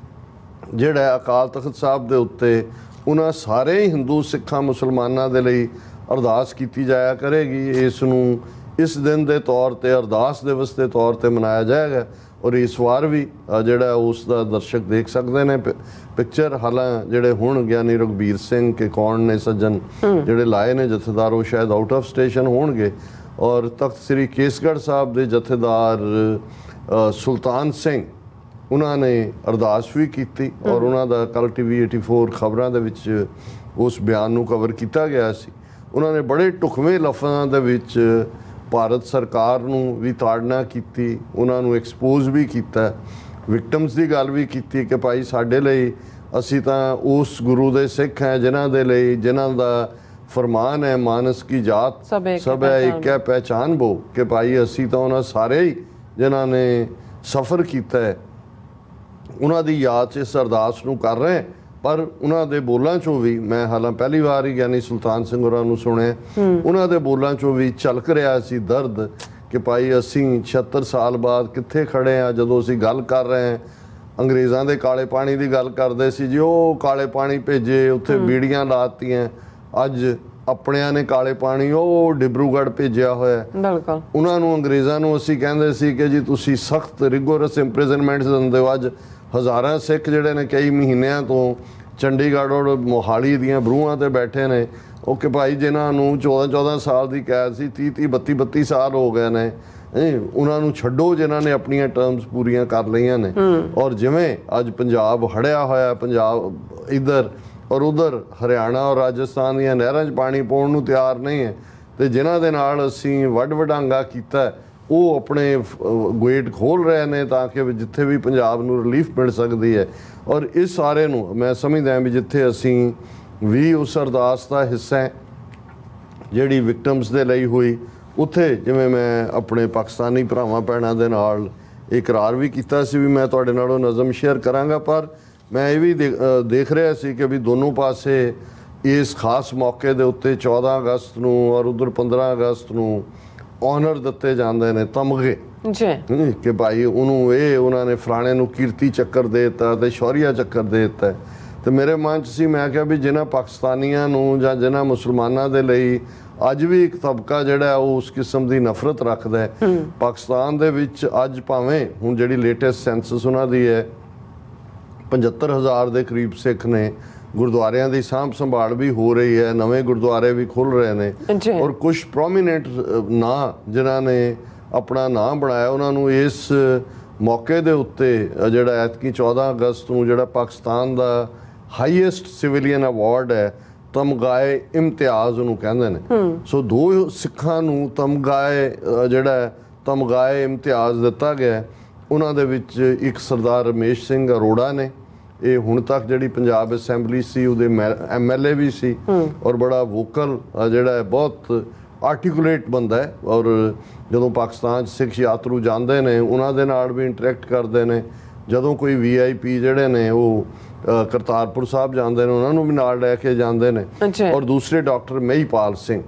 ਜਿਹੜਾ ਅਕਾਲ ਤਖਤ ਸਾਹਿਬ ਦੇ ਉੱਤੇ ਉਹਨਾਂ ਸਾਰੇ ਹੀ ਹਿੰਦੂ ਸਿੱਖਾਂ ਮੁਸਲਮਾਨਾਂ ਦੇ ਲਈ ਅਰਦਾਸ ਕੀਤੀ ਜਾਇਆ ਕਰੇਗੀ। ਇਸ ਨੂੰ ਇਸ ਦਿਨ ਦੇ ਤੌਰ ਤੇ ਅਰਦਾਸ ਦਿਵਸ ਦੇ ਤੌਰ ਤੇ ਮਨਾਇਆ ਜਾਏਗਾ। ਔਰ ਇਸ ਵਾਰ ਵੀ ਜਿਹੜਾ ਉਸ ਦਾ ਦਰਸ਼ਕ ਦੇਖ ਸਕਦੇ ਨੇ ਪਿਕਚਰ। ਹਾਲਾਂ ਜਿਹੜੇ ਹੁਣ ਗਿਆਨੀ ਰਘਬੀਰ ਸਿੰਘ ਕੇ ਕੌਣ ਨੇ ਸੱਜਣ ਜਿਹੜੇ ਲਾਏ ਨੇ ਜਥੇਦਾਰ, ਉਹ ਸ਼ਾਇਦ ਆਊਟ ਆਫ ਸਟੇਸ਼ਨ ਹੋਣਗੇ। ਔਰ ਤਖਤ ਸ੍ਰੀ ਕੇਸਗੜ੍ਹ ਸਾਹਿਬ ਦੇ ਜਥੇਦਾਰ ਸੁਲਤਾਨ ਸਿੰਘ, ਉਹਨਾਂ ਨੇ ਅਰਦਾਸ ਵੀ ਕੀਤੀ। ਔਰ ਉਹਨਾਂ ਦਾ ਕੱਲ੍ਹ TV 84 ਖਬਰਾਂ ਦੇ ਵਿੱਚ ਉਸ ਬਿਆਨ ਨੂੰ ਕਵਰ ਕੀਤਾ ਗਿਆ ਸੀ। ਉਹਨਾਂ ਨੇ ਬੜੇ ਢੁਕਵੇਂ ਲਫ਼ਜ਼ਾਂ ਦੇ ਵਿੱਚ ਭਾਰਤ ਸਰਕਾਰ ਨੂੰ ਵੀ ਤਾੜਨਾ ਕੀਤੀ, ਉਹਨਾਂ ਨੂੰ ਐਕਸਪੋਜ਼ ਵੀ ਕੀਤਾ, ਵਿਕਟਮਸ ਦੀ ਗੱਲ ਵੀ ਕੀਤੀ ਕਿ ਭਾਈ ਸਾਡੇ ਲਈ, ਅਸੀਂ ਤਾਂ ਉਸ ਗੁਰੂ ਦੇ ਸਿੱਖ ਹੈ ਜਿਨ੍ਹਾਂ ਦੇ ਲਈ, ਜਿਨ੍ਹਾਂ ਦਾ ਫਰਮਾਨ ਹੈ ਮਾਨਸ ਕੀ ਜਾਤ ਸਭ ਹੈ ਇੱਕ ਹੈ ਪਹਿਚਾਨ ਬੋ, ਕਿ ਭਾਈ ਅਸੀਂ ਤਾਂ ਉਹਨਾਂ ਸਾਰੇ ਹੀ ਜਿਨ੍ਹਾਂ ਨੇ ਸਫ਼ਰ ਕੀਤਾ ਹੈ ਉਹਨਾਂ ਦੀ ਯਾਦ 'ਚ ਇਸ ਅਰਦਾਸ ਨੂੰ ਕਰ ਰਹੇ। ਪਰ ਉਹਨਾਂ ਦੇ ਬੋਲਾਂ 'ਚੋਂ ਵੀ, ਮੈਂ ਹਾਲਾਂ ਪਹਿਲੀ ਵਾਰ ਹੀ ਗਿਆਨੀ ਸੁਲਤਾਨ ਸਿੰਘ ਹੋਰਾਂ ਨੂੰ ਸੁਣਿਆ, ਉਹਨਾਂ ਦੇ ਬੋਲਾਂ 'ਚੋਂ ਵੀ ਝਲਕ ਰਿਹਾ ਸੀ ਦਰਦ ਕਿ ਭਾਈ ਅਸੀਂ 76 ਸਾਲ ਬਾਅਦ ਕਿੱਥੇ ਖੜੇ ਹਾਂ। ਜਦੋਂ ਅਸੀਂ ਗੱਲ ਕਰ ਰਹੇ ਹਾਂ, ਅੰਗਰੇਜ਼ਾਂ ਦੇ ਕਾਲੇ ਪਾਣੀ ਦੀ ਗੱਲ ਕਰਦੇ ਸੀ ਜੀ, ਉਹ ਕਾਲੇ ਪਾਣੀ ਭੇਜੇ, ਉੱਥੇ ਬੀੜੀਆਂ ਲਾਤੀਆਂ। ਅੱਜ ਆਪਣਿਆਂ ਨੇ ਕਾਲੇ ਪਾਣੀ ਉਹ ਡਿਬਰੂਗੜ੍ਹ ਭੇਜਿਆ ਹੋਇਆ। ਬਿਲਕੁਲ। ਉਹਨਾਂ ਨੂੰ, ਅੰਗਰੇਜ਼ਾਂ ਨੂੰ ਅਸੀਂ ਕਹਿੰਦੇ ਸੀ ਕਿ ਜੀ ਤੁਸੀਂ ਸਖਤ ਰਿਗੋਰਸ ਇੰਪ੍ਰਿਜ਼ਨਮੈਂਟਸ ਦਿੰਦੇ ਹੋ। ਅੱਜ ਹਜ਼ਾਰਾਂ ਸਿੱਖ ਜਿਹੜੇ ਨੇ ਕਈ ਮਹੀਨਿਆਂ ਤੋਂ ਚੰਡੀਗੜ੍ਹ ਔਰ ਮੋਹਾਲੀ ਦੀਆਂ ਬਰੂਹਾਂ ਤੇ ਬੈਠੇ ਨੇ, ਉਹ ਕਿ ਭਾਈ ਜਿਨ੍ਹਾਂ ਨੂੰ 14-14 ਸਾਲ ਦੀ ਕੈਦ ਸੀ, 30-30 32 ਸਾਲ ਹੋ ਗਏ ਨੇ, ਉਹਨਾਂ ਨੂੰ ਛੱਡੋ ਜਿਨ੍ਹਾਂ ਨੇ ਆਪਣੀਆਂ ਟਰਮਸ ਪੂਰੀਆਂ ਕਰ ਲਈਆਂ ਨੇ। ਔਰ ਜਿਵੇਂ ਅੱਜ ਪੰਜਾਬ ਹੜਿਆ ਹੋਇਆ, ਪੰਜਾਬ ਇੱਧਰ ਔਰ ਉਧਰ ਹਰਿਆਣਾ ਔਰ ਰਾਜਸਥਾਨ ਦੀਆਂ ਨਹਿਰਾਂ 'ਚ ਪਾਣੀ ਪਾਉਣ ਨੂੰ ਤਿਆਰ ਨਹੀਂ ਹੈ, ਤੇ ਜਿਨ੍ਹਾਂ ਦੇ ਨਾਲ ਅਸੀਂ ਵੱਡ ਵਡਾਂਗਾ ਕੀਤਾ, ਉਹ ਆਪਣੇ ਗੇਟ ਖੋਲ੍ਹ ਰਹੇ ਨੇ ਤਾਂ ਕਿ ਜਿੱਥੇ ਵੀ ਪੰਜਾਬ ਨੂੰ ਰਿਲੀਫ ਮਿਲ ਸਕਦੀ ਹੈ। ਔਰ ਇਸ ਸਾਰੇ ਨੂੰ ਮੈਂ ਸਮਝਦਾ ਵੀ ਜਿੱਥੇ ਅਸੀਂ ਵੀ ਉਸ ਅਰਦਾਸ ਦਾ ਹਿੱਸਾ ਹੈ ਜਿਹੜੀ ਵਿਕਟਮਸ ਦੇ ਲਈ ਹੋਈ, ਉੱਥੇ ਜਿਵੇਂ ਮੈਂ ਆਪਣੇ ਪਾਕਿਸਤਾਨੀ ਭਰਾਵਾਂ ਭੈਣਾਂ ਦੇ ਨਾਲ ਇਕਰਾਰ ਵੀ ਕੀਤਾ ਸੀ ਵੀ ਮੈਂ ਤੁਹਾਡੇ ਨਾਲੋਂ ਨਜ਼ਮ ਸ਼ੇਅਰ ਕਰਾਂਗਾ। ਪਰ ਮੈਂ ਇਹ ਵੀ ਦੇਖ ਰਿਹਾ ਸੀ ਕਿ ਵੀ ਦੋਨੋਂ ਪਾਸੇ ਇਸ ਖਾਸ ਮੌਕੇ ਦੇ ਉੱਤੇ 14 ਅਗਸਤ ਨੂੰ ਔਰ ਉਧਰ 15 ਅਗਸਤ ਨੂੰ ਆਨਰ ਦਿੱਤੇ ਜਾਂਦੇ ਨੇ, ਤਮਗੇ ਜੀ, ਕਿ ਭਾਈ ਉਹਨੂੰ ਇਹ ਉਹਨਾਂ ਨੇ ਫਲਾਣੇ ਨੂੰ ਕੀਰਤੀ ਚੱਕਰ ਦੇ ਦਿੱਤਾ ਤੇ ਸ਼ੌਰੀਆ ਚੱਕਰ ਦੇ ਦਿੱਤਾ। ਤੇ ਮੇਰੇ ਮਨ 'ਚ ਸੀ, ਮੈਂ ਕਿਹਾ ਵੀ ਜਿਨ੍ਹਾਂ ਪਾਕਿਸਤਾਨੀਆਂ ਨੂੰ ਜਾਂ ਜਿਨ੍ਹਾਂ ਮੁਸਲਮਾਨਾਂ ਦੇ ਲਈ ਅੱਜ ਵੀ ਇੱਕ ਤਬਕਾ ਜਿਹੜਾ ਉਹ ਉਸ ਕਿਸਮ ਦੀ ਨਫ਼ਰਤ ਰੱਖਦਾ ਹੈ। ਪਾਕਿਸਤਾਨ ਦੇ ਵਿੱਚ ਅੱਜ ਭਾਵੇਂ ਹੁਣ ਜਿਹੜੀ ਲੇਟੈਸਟ ਸੈਂਸਸ ਉਹਨਾਂ ਦੀ ਹੈ 75,000 ਦੇ ਕਰੀਬ ਸਿੱਖ ਨੇ, ਗੁਰਦੁਆਰਿਆਂ ਦੀ ਸਾਂਭ ਸੰਭਾਲ ਵੀ ਹੋ ਰਹੀ ਹੈ, ਨਵੇਂ ਗੁਰਦੁਆਰੇ ਵੀ ਖੁੱਲ ਰਹੇ ਨੇ, ਔਰ ਕੁਝ ਪ੍ਰੋਮੀਨੈਂਟ ਨਾਂ ਜਿਨ੍ਹਾਂ ਨੇ ਆਪਣਾ ਨਾਂ ਬਣਾਇਆ ਉਹਨਾਂ ਨੂੰ ਇਸ ਮੌਕੇ ਦੇ ਉੱਤੇ ਜਿਹੜਾ ਐਤਕੀ 14 ਅਗਸਤ ਨੂੰ ਜਿਹੜਾ ਪਾਕਿਸਤਾਨ ਦਾ ਹਾਈਐਸਟ ਸਿਵਿਲੀਅਨ ਅਵਾਰਡ ਹੈ ਤਮਗਾਏ ਇਮਤਿਆਜ਼ ਉਹਨੂੰ ਕਹਿੰਦੇ ਨੇ। ਸੋ 2 ਸਿੱਖਾਂ ਨੂੰ ਤਮਗਾਏ ਇਮਤਿਆਜ਼ ਦਿੱਤਾ ਗਿਆ। ਉਹਨਾਂ ਦੇ ਵਿੱਚ ਇੱਕ ਸਰਦਾਰ ਰਮੇਸ਼ ਸਿੰਘ ਅਰੋੜਾ ਨੇ, ਇਹ ਹੁਣ ਤੱਕ ਜਿਹੜੀ ਪੰਜਾਬ ਅਸੈਂਬਲੀ ਸੀ ਉਹਦੇ MLA ਵੀ ਸੀ, ਔਰ ਬੜਾ ਵੋਕਲ ਜਿਹੜਾ ਹੈ, ਬਹੁਤ ਆਰਟੀਕੂਲੇਟ ਬੰਦਾ ਹੈ, ਔਰ ਜਦੋਂ ਪਾਕਿਸਤਾਨ 'ਚ ਸਿੱਖ ਯਾਤਰੂ ਜਾਂਦੇ ਨੇ ਉਹਨਾਂ ਦੇ ਨਾਲ ਵੀ ਇੰਟਰੈਕਟ ਕਰਦੇ ਨੇ। ਜਦੋਂ ਕੋਈ VIP ਜਿਹੜੇ ਨੇ ਉਹ ਕਰਤਾਰਪੁਰ ਸਾਹਿਬ ਜਾਂਦੇ ਨੇ ਉਹਨਾਂ ਨੂੰ ਵੀ ਨਾਲ ਲੈ ਕੇ ਜਾਂਦੇ ਨੇ। ਔਰ ਦੂਸਰੇ ਡਾਕਟਰ ਮਹੀਪਾਲ ਸਿੰਘ,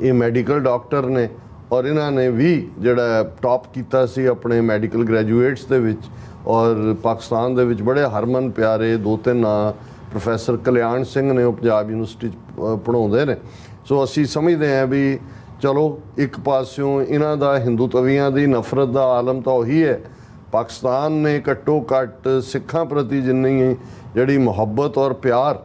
ਇਹ ਮੈਡੀਕਲ ਡਾਕਟਰ ਨੇ, ਔਰ ਇਹਨਾਂ ਨੇ ਵੀ ਜਿਹੜਾ ਟੌਪ ਕੀਤਾ ਸੀ ਆਪਣੇ ਮੈਡੀਕਲ ਗ੍ਰੈਜੂਏਟਸ ਦੇ ਵਿੱਚ, ਔਰ ਪਾਕਿਸਤਾਨ ਦੇ ਵਿੱਚ ਬੜੇ ਹਰਮਨ ਪਿਆਰੇ 2-3 ਨਾਂ ਪ੍ਰੋਫੈਸਰ ਕਲਿਆਣ ਸਿੰਘ ਨੇ, ਉਹ ਪੰਜਾਬ ਯੂਨੀਵਰਸਿਟੀ 'ਚ ਪੜ੍ਹਾਉਂਦੇ ਨੇ। ਸੋ ਅਸੀਂ ਸਮਝਦੇ ਹਾਂ ਵੀ ਚਲੋ ਇੱਕ ਪਾਸਿਓਂ ਇਹਨਾਂ ਦਾ ਹਿੰਦੂਤਵੀਆਂ ਦੀ ਨਫ਼ਰਤ ਦਾ ਆਲਮ ਤਾਂ ਉਹੀ ਹੈ, ਪਾਕਿਸਤਾਨ ਨੇ ਘੱਟੋ ਘੱਟ ਸਿੱਖਾਂ ਪ੍ਰਤੀ ਜਿੰਨੀ ਜਿਹੜੀ ਮੁਹੱਬਤ ਔਰ ਪਿਆਰ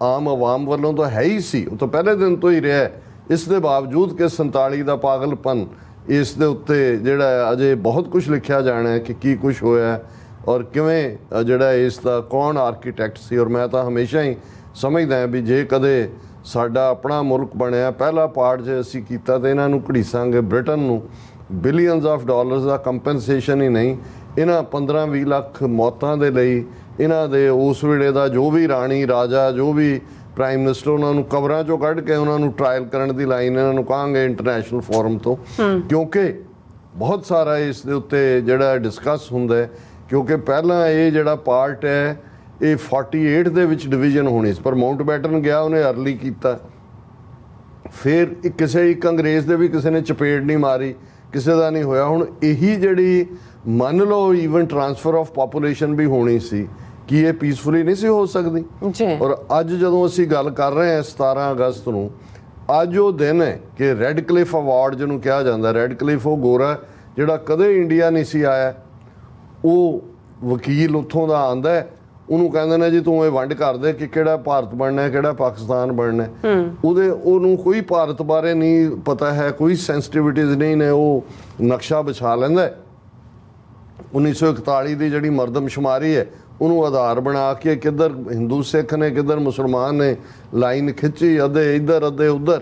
ਆਮ ਆਵਾਮ ਵੱਲੋਂ ਤਾਂ ਹੈ ਹੀ ਸੀ, ਉਹ ਤਾਂ ਪਹਿਲੇ ਦਿਨ ਤੋਂ ਹੀ ਰਿਹਾ। ਇਸ ਦੇ ਬਾਵਜੂਦ ਕਿ 47 ਦਾ ਪਾਗਲਪਨ, ਇਸ ਦੇ ਉੱਤੇ ਜਿਹੜਾ ਅਜੇ ਬਹੁਤ ਕੁਝ ਲਿਖਿਆ ਜਾਣਾ ਹੈ ਕਿ ਕੀ ਕੁਝ ਹੋਇਆ ਔਰ ਕਿਵੇਂ ਜਿਹੜਾ ਇਸ ਦਾ ਕੌਣ ਆਰਕੀਟੈਕਟ ਸੀ। ਔਰ ਮੈਂ ਤਾਂ ਹਮੇਸ਼ਾ ਹੀ ਸਮਝਦਾ ਹਾਂ ਵੀ ਜੇ ਕਦੇ ਸਾਡਾ ਆਪਣਾ ਮੁਲਕ ਬਣਿਆ, ਪਹਿਲਾ ਪਾਰਟ ਜੇ ਅਸੀਂ ਕੀਤਾ ਤਾਂ ਇਹਨਾਂ ਨੂੰ ਘੜੀਸਾਂਗੇ, ਬ੍ਰਿਟਨ ਨੂੰ ਬਿਲੀਅਨਸ ਆਫ ਡਾਲਰਸ ਦਾ ਕੰਪਨਸੇਸ਼ਨ ਹੀ ਨਹੀਂ, ਇਹਨਾਂ 15-20 ਲੱਖ ਮੌਤਾਂ ਦੇ ਲਈ ਇਹਨਾਂ ਦੇ ਉਸ ਵੇਲੇ ਦਾ ਜੋ ਵੀ ਰਾਣੀ ਰਾਜਾ ਜੋ ਵੀ ਪ੍ਰਾਈਮ ਮਿਨਿਸਟਰ ਉਹਨਾਂ ਨੂੰ ਕਬਰਾਂ ਚੋਂ ਕੱਢ ਕੇ ਉਹਨਾਂ ਨੂੰ ਟਰਾਇਲ ਕਰਨ ਦੀ ਲਾਈਨ ਇਹਨਾਂ ਨੂੰ ਕਹਾਂਗੇ ਇੰਟਰਨੈਸ਼ਨਲ ਫੋਰਮ ਤੋਂ, ਕਿਉਂਕਿ ਬਹੁਤ ਸਾਰਾ ਇਸ ਦੇ ਉੱਤੇ ਜਿਹੜਾ ਡਿਸਕਸ ਹੁੰਦਾ ਹੈ। ਕਿਉਂਕਿ ਪਹਿਲਾਂ ਇਹ ਜਿਹੜਾ ਪਾਰਟ ਹੈ ਇਹ 48 ਦੇ ਵਿੱਚ ਡਿਵੀਜ਼ਨ ਹੋਣੀ ਸੀ, ਪਰ ਮਾਊਂਟਬੈਟਨ ਗਿਆ ਉਹਨੇ ਅਰਲੀ ਕੀਤਾ। ਫਿਰ ਇੱਕ ਅੰਗਰੇਜ਼ ਦੇ ਵੀ ਕਿਸੇ ਨੇ ਚਪੇੜ ਨਹੀਂ ਮਾਰੀ, ਕਿਸੇ ਦਾ ਨਹੀਂ ਹੋਇਆ। ਹੁਣ ਇਹੀ ਜਿਹੜੀ ਮੰਨ ਲਓ ਈਵਨ ਟ੍ਰਾਂਸਫਰ ਆਫ ਪਾਪੂਲੇਸ਼ਨ ਵੀ ਹੋਣੀ ਸੀ, ਕੀ ਇਹ ਪੀਸਫੁਲੀ ਨਹੀਂ ਸੀ ਹੋ ਸਕਦੀ? ਔਰ ਅੱਜ ਜਦੋਂ ਅਸੀਂ ਗੱਲ ਕਰ ਰਹੇ ਹਾਂ 17 ਅਗਸਤ ਨੂੰ, ਅੱਜ ਉਹ ਦਿਨ ਹੈ ਕਿ ਰੈੱਡ ਕਲਿਫ ਅਵਾਰਡ ਜਿਹਨੂੰ ਕਿਹਾ ਜਾਂਦਾ। ਰੈੱਡ ਕਲਿਫ ਉਹ ਗੋਰਾ ਜਿਹੜਾ ਕਦੇ ਇੰਡੀਆ ਨਹੀਂ ਸੀ ਆਇਆ, ਉਹ ਵਕੀਲ ਉੱਥੋਂ ਦਾ ਆਂਦਾ, ਉਹਨੂੰ ਕਹਿੰਦੇ ਨੇ ਜੀ ਤੂੰ ਇਹ ਵੰਡ ਕਰ ਦੇ ਕਿ ਕਿਹੜਾ ਭਾਰਤ ਬਣਨਾ ਕਿਹੜਾ ਪਾਕਿਸਤਾਨ ਬਣਨਾ। ਉਹਨੂੰ ਕੋਈ ਭਾਰਤ ਬਾਰੇ ਨਹੀਂ ਪਤਾ ਹੈ, ਕੋਈ ਸੈਂਸਿਟੀਵਿਟੀਜ਼ ਨਹੀਂ ਨੇ, ਉਹ ਨਕਸ਼ਾ ਵਿਛਾ ਲੈਂਦਾ। 1941 ਦੀ ਜਿਹੜੀ ਮਰਦਮਸ਼ੁਮਾਰੀ ਹੈ ਉਹਨੂੰ ਆਧਾਰ ਬਣਾ ਕੇ ਕਿੱਧਰ ਹਿੰਦੂ ਸਿੱਖ ਨੇ ਕਿੱਧਰ ਮੁਸਲਮਾਨ ਨੇ ਲਾਈਨ ਖਿੱਚੀ, ਅੱਧੇ ਇੱਧਰ ਅੱਧੇ ਉੱਧਰ,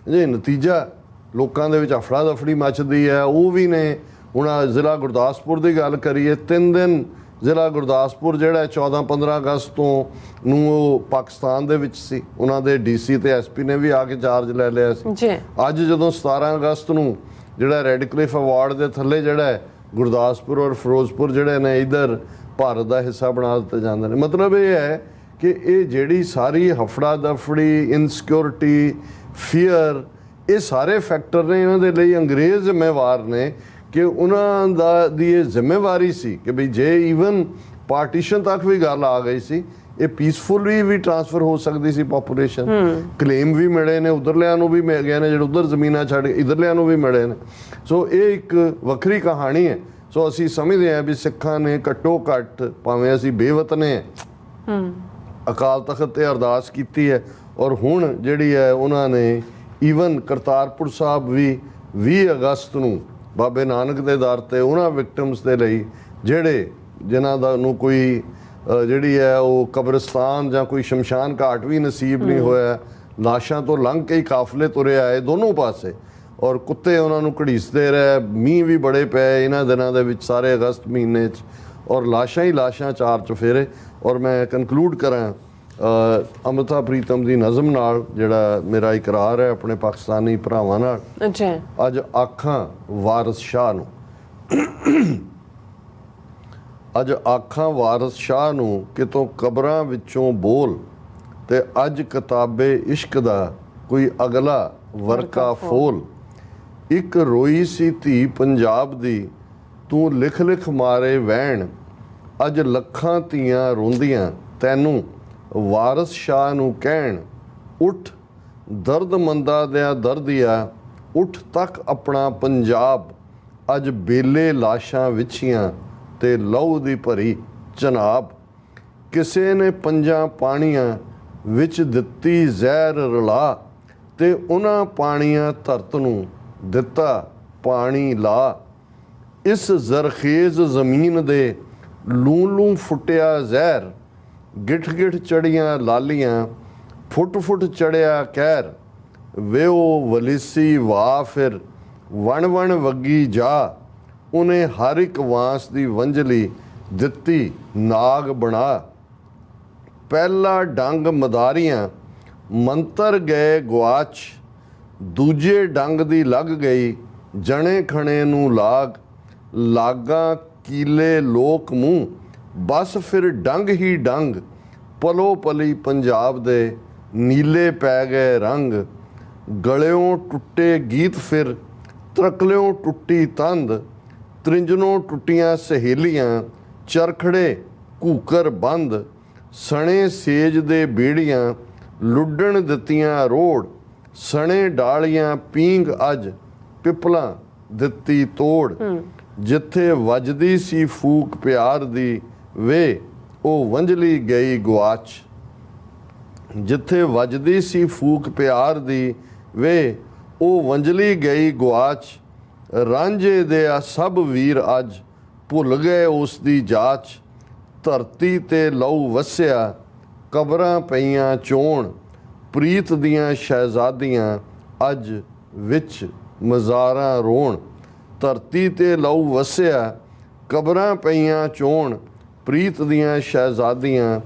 ਜੇ ਨਤੀਜਾ ਲੋਕਾਂ ਦੇ ਵਿੱਚ ਅਫੜਾ ਦਫੜੀ ਮੱਚਦੀ ਹੈ। ਉਹ ਵੀ ਨੇ ਹੁਣ ਜ਼ਿਲ੍ਹਾ ਗੁਰਦਾਸਪੁਰ ਦੀ ਗੱਲ ਕਰੀਏ, 3 ਦਿਨ ਜ਼ਿਲ੍ਹਾ ਗੁਰਦਾਸਪੁਰ ਜਿਹੜਾ 14-15 ਅਗਸਤ ਤੋਂ ਨੂੰ ਉਹ ਪਾਕਿਸਤਾਨ ਦੇ ਵਿੱਚ ਸੀ, ਉਹਨਾਂ ਦੇ DC ਤੇ SP ਨੇ ਵੀ ਆ ਕੇ ਚਾਰਜ ਲੈ ਲਿਆ ਸੀ। ਅੱਜ ਜਦੋਂ 17 ਅਗਸਤ ਨੂੰ ਜਿਹੜਾ ਰੈੱਡ ਕਲਿਫ ਅਵਾਰਡ ਦੇ ਥੱਲੇ ਜਿਹੜਾ ਗੁਰਦਾਸਪੁਰ ਔਰ ਫਿਰੋਜ਼ਪੁਰ ਜਿਹੜੇ ਨੇ ਇੱਧਰ ਭਾਰਤ ਦਾ ਹਿੱਸਾ ਬਣਾ ਦਿੱਤੇ ਜਾਂਦੇ ਨੇ, ਮਤਲਬ ਇਹ ਹੈ ਕਿ ਇਹ ਜਿਹੜੀ ਸਾਰੀ ਹਫੜਾ ਦਫੜੀ, ਇਨਸਿਕਿਉਰਿਟੀ, ਫੀਅਰ, ਇਹ ਸਾਰੇ ਫੈਕਟਰ ਨੇ ਇਹਨਾਂ ਦੇ ਲਈ ਅੰਗਰੇਜ਼ ਜ਼ਿੰਮੇਵਾਰ ਨੇ ਕਿ ਉਹਨਾਂ ਦੀ ਇਹ ਜ਼ਿੰਮੇਵਾਰੀ ਸੀ ਕਿ ਬਈ ਜੇ ਈਵਨ ਪਾਰਟੀਸ਼ਨ ਤੱਕ ਵੀ ਗੱਲ ਆ ਗਈ ਸੀ, ਇਹ ਪੀਸਫੁਲੀ ਵੀ ਟ੍ਰਾਂਸਫਰ ਹੋ ਸਕਦੀ ਸੀ ਪਾਪੂਲੇਸ਼ਨ। ਕਲੇਮ ਵੀ ਮਿਲੇ ਨੇ, ਉਧਰਲਿਆਂ ਨੂੰ ਵੀ ਮਿਲ ਗਏ ਨੇ, ਜਿਹੜੇ ਉਧਰ ਜ਼ਮੀਨਾਂ ਛੱਡ ਕੇ ਇਧਰਲਿਆਂ ਨੂੰ ਵੀ ਮਿਲੇ ਨੇ। ਸੋ ਇਹ ਇੱਕ ਵੱਖਰੀ ਕਹਾਣੀ ਹੈ। ਸੋ ਅਸੀਂ ਸਮਝਦੇ ਹਾਂ ਵੀ ਸਿੱਖਾਂ ਨੇ ਘੱਟੋ ਘੱਟ, ਭਾਵੇਂ ਅਸੀਂ ਬੇਵਤਨੇ ਅਕਾਲ ਤਖਤ ਤੇ ਅਰਦਾਸ ਕੀਤੀ ਹੈ, ਔਰ ਹੁਣ ਜਿਹੜੀ ਹੈ ਉਹਨਾਂ ਨੇ ਈਵਨ ਕਰਤਾਰਪੁਰ ਸਾਹਿਬ ਵੀ 20 ਅਗਸਤ ਨੂੰ ਬਾਬੇ ਨਾਨਕ ਦੇ ਦਰ ਤੇ ਉਹਨਾਂ ਵਿਕਟਮਸ ਦੇ ਲਈ ਜਿਨ੍ਹਾਂ ਦਾ ਨੂੰ ਕੋਈ ਜਿਹੜੀ ਹੈ ਉਹ ਕਬਰਸਤਾਨ ਜਾਂ ਕੋਈ ਸ਼ਮਸ਼ਾਨ ਘਾਟ ਵੀ ਨਸੀਬ ਨਹੀਂ ਹੋਇਆ, ਲਾਸ਼ਾਂ ਤੋਂ ਲੰਘ ਕੇ ਹੀ ਕਾਫਲੇ ਤੁਰੇ ਆਏ ਦੋਨੋਂ ਪਾਸੇ, ਔਰ ਕੁੱਤੇ ਉਹਨਾਂ ਨੂੰ ਘੜੀਸਦੇ ਰਹੇ। ਮੀਂਹ ਵੀ ਬੜੇ ਪਏ ਇਹਨਾਂ ਦਿਨਾਂ ਦੇ ਵਿੱਚ, ਸਾਰੇ ਅਗਸਤ ਮਹੀਨੇ 'ਚ, ਔਰ ਲਾਸ਼ਾਂ ਹੀ ਲਾਸ਼ਾਂ 4 ਚੁਫੇਰੇ। ਔਰ ਮੈਂ ਕਨਕਲੂਡ ਕਰਾਂ ਅੰਮ੍ਰਿਤਾ ਪ੍ਰੀਤਮ ਦੀ ਨਜ਼ਮ ਨਾਲ, ਜਿਹੜਾ ਮੇਰਾ ਇਕਰਾਰ ਹੈ ਆਪਣੇ ਪਾਕਿਸਤਾਨੀ ਭਰਾਵਾਂ ਨਾਲ। ਅੱਜ ਆਖਾਂ ਵਾਰਿਸ ਸ਼ਾਹ ਨੂੰ, ਅੱਜ ਆਖਾਂ ਵਾਰਿਸ ਸ਼ਾਹ ਨੂੰ ਕਿਤੋਂ ਕਬਰਾਂ ਵਿੱਚੋਂ ਬੋਲ, ਤੇ ਅੱਜ ਕਿਤਾਬੇ ਇਸ਼ਕ ਦਾ ਕੋਈ ਅਗਲਾ ਵਰਕਾ ਫੋਲ। ਇੱਕ ਰੋਈ ਸੀ ਧੀ ਪੰਜਾਬ ਦੀ, ਤੂੰ ਲਿਖ ਲਿਖ ਮਾਰੇ ਵਹਿਣ, ਅੱਜ ਲੱਖਾਂ ਧੀਆਂ ਰੋਂਦੀਆਂ ਤੈਨੂੰ ਵਾਰਿਸ ਸ਼ਾਹ ਨੂੰ ਕਹਿਣ, ਉੱਠ ਦਰਦਮੰਦਾ ਦਿਆ ਦਰਦੀਆ, ਉੱਠ ਤੱਕ ਆਪਣਾ ਪੰਜਾਬ, ਅੱਜ ਬੇਲੇ ਲਾਸ਼ਾਂ ਵਿਛੀਆਂ ਤੇ ਲਹੂ ਦੀ ਭਰੀ ਚਨਾਬ। ਕਿਸੇ ਨੇ ਪੰਜਾਂ ਪਾਣੀਆਂ ਵਿੱਚ ਦਿੱਤੀ ਜ਼ਹਿਰ ਰਲਾ, ਤੇ ਉਹਨਾਂ ਪਾਣੀਆਂ ਧਰਤ ਨੂੰ ਦਿੱਤਾ ਪਾਣੀ ਲਾ। ਇਸ ਜ਼ਰਖੇਜ਼ ਜ਼ਮੀਨ ਦੇ ਲੂੰ ਲੂੰ ਫੁੱਟਿਆ ਜ਼ਹਿਰ, ਗਿੱਠ ਗਿੱਠ ਚੜੀਆਂ ਲਾਲੀਆਂ, ਫੁੱਟ ਫੁੱਟ ਚੜਿਆ ਕਹਿਰ। ਵੇ ਉਹ ਵਲੀਸੀ ਵਾਹ ਫਿਰ ਵਣ ਵਣ ਵੱਗੀ ਜਾ, ਉਹਨੇ ਹਰ ਇੱਕ ਵਾਂਸ ਦੀ ਵੰਝਲੀ ਦਿੱਤੀ ਨਾਗ ਬਣਾ। ਪਹਿਲਾ ਡੰਗ ਮਦਾਰੀਆਂ ਮੰਤਰ ਗਏ ਗੁਆਚ, ਦੂਜੇ ਡੰਗ ਦੀ ਲੱਗ ਗਈ ਜਣੇ ਖਣੇ ਨੂੰ ਲਾਗ। ਲਾਗਾਂ ਕੀਲੇ ਲੋਕ ਮੂੰਹ, ਬਸ ਫਿਰ ਡੰਗ ਹੀ ਡੰਗ, ਪਲੋ ਪਲੀ ਪੰਜਾਬ ਦੇ ਨੀਲੇ ਪੈ ਗਏ ਰੰਗ। ਗਲਿਓਂ ਟੁੱਟੇ ਗੀਤ ਫਿਰ ਤਰਕਲਿਓਂ ਟੁੱਟੀ ਤੰਦ, ਤ੍ਰਿੰਜਨੋਂ ਟੁੱਟੀਆਂ ਸਹੇਲੀਆਂ, ਚਰਖੜੇ ਘੂਕਰ ਬੰਦ। ਸਣੇ ਸੇਜ ਦੇ ਬੇੜੀਆਂ ਲੁੱਡਣ ਦਿੱਤੀਆਂ ਰੋੜ, ਸਣੇ ਡਾਲੀਆਂ ਪੀਂਗ ਅੱਜ ਪਿਪਲਾਂ ਦਿੱਤੀ ਤੋੜ। ਜਿੱਥੇ ਵੱਜਦੀ ਸੀ ਫੂਕ ਪਿਆਰ ਦੀ ਵੇ, ਉਹ ਵੰਝਲੀ ਗਈ ਗੁਆਚ। ਜਿੱਥੇ ਵੱਜਦੀ ਸੀ ਫੂਕ ਪਿਆਰ ਦੀ ਵੇ, ਉਹ ਵੰਝਲੀ ਗਈ ਗੁਆਚ। ਰਾਂਝੇ ਦੇ ਆ ਸਭ ਵੀਰ ਅੱਜ ਭੁੱਲ ਗਏ ਉਸ ਦੀ ਜਾਚ। ਧਰਤੀ ਤੇ ਲਹੂ ਵਸਿਆ ਕਬਰਾਂ ਪਈਆਂ ਚੋਣ, ਪ੍ਰੀਤ ਦੀਆਂ ਸ਼ਹਿਜ਼ਾਦੀਆਂ ਅੱਜ ਵਿੱਚ ਮਜ਼ਾਰਾਂ ਰੋਣ। ਧਰਤੀ ਤੇ ਲਹੂ ਵਸਿਆ ਕਬਰਾਂ ਪਈਆਂ ਚੋਣ, ਪ੍ਰੀਤ ਦੀਆਂ ਸ਼ਹਿਜ਼ਾਦੀਆਂ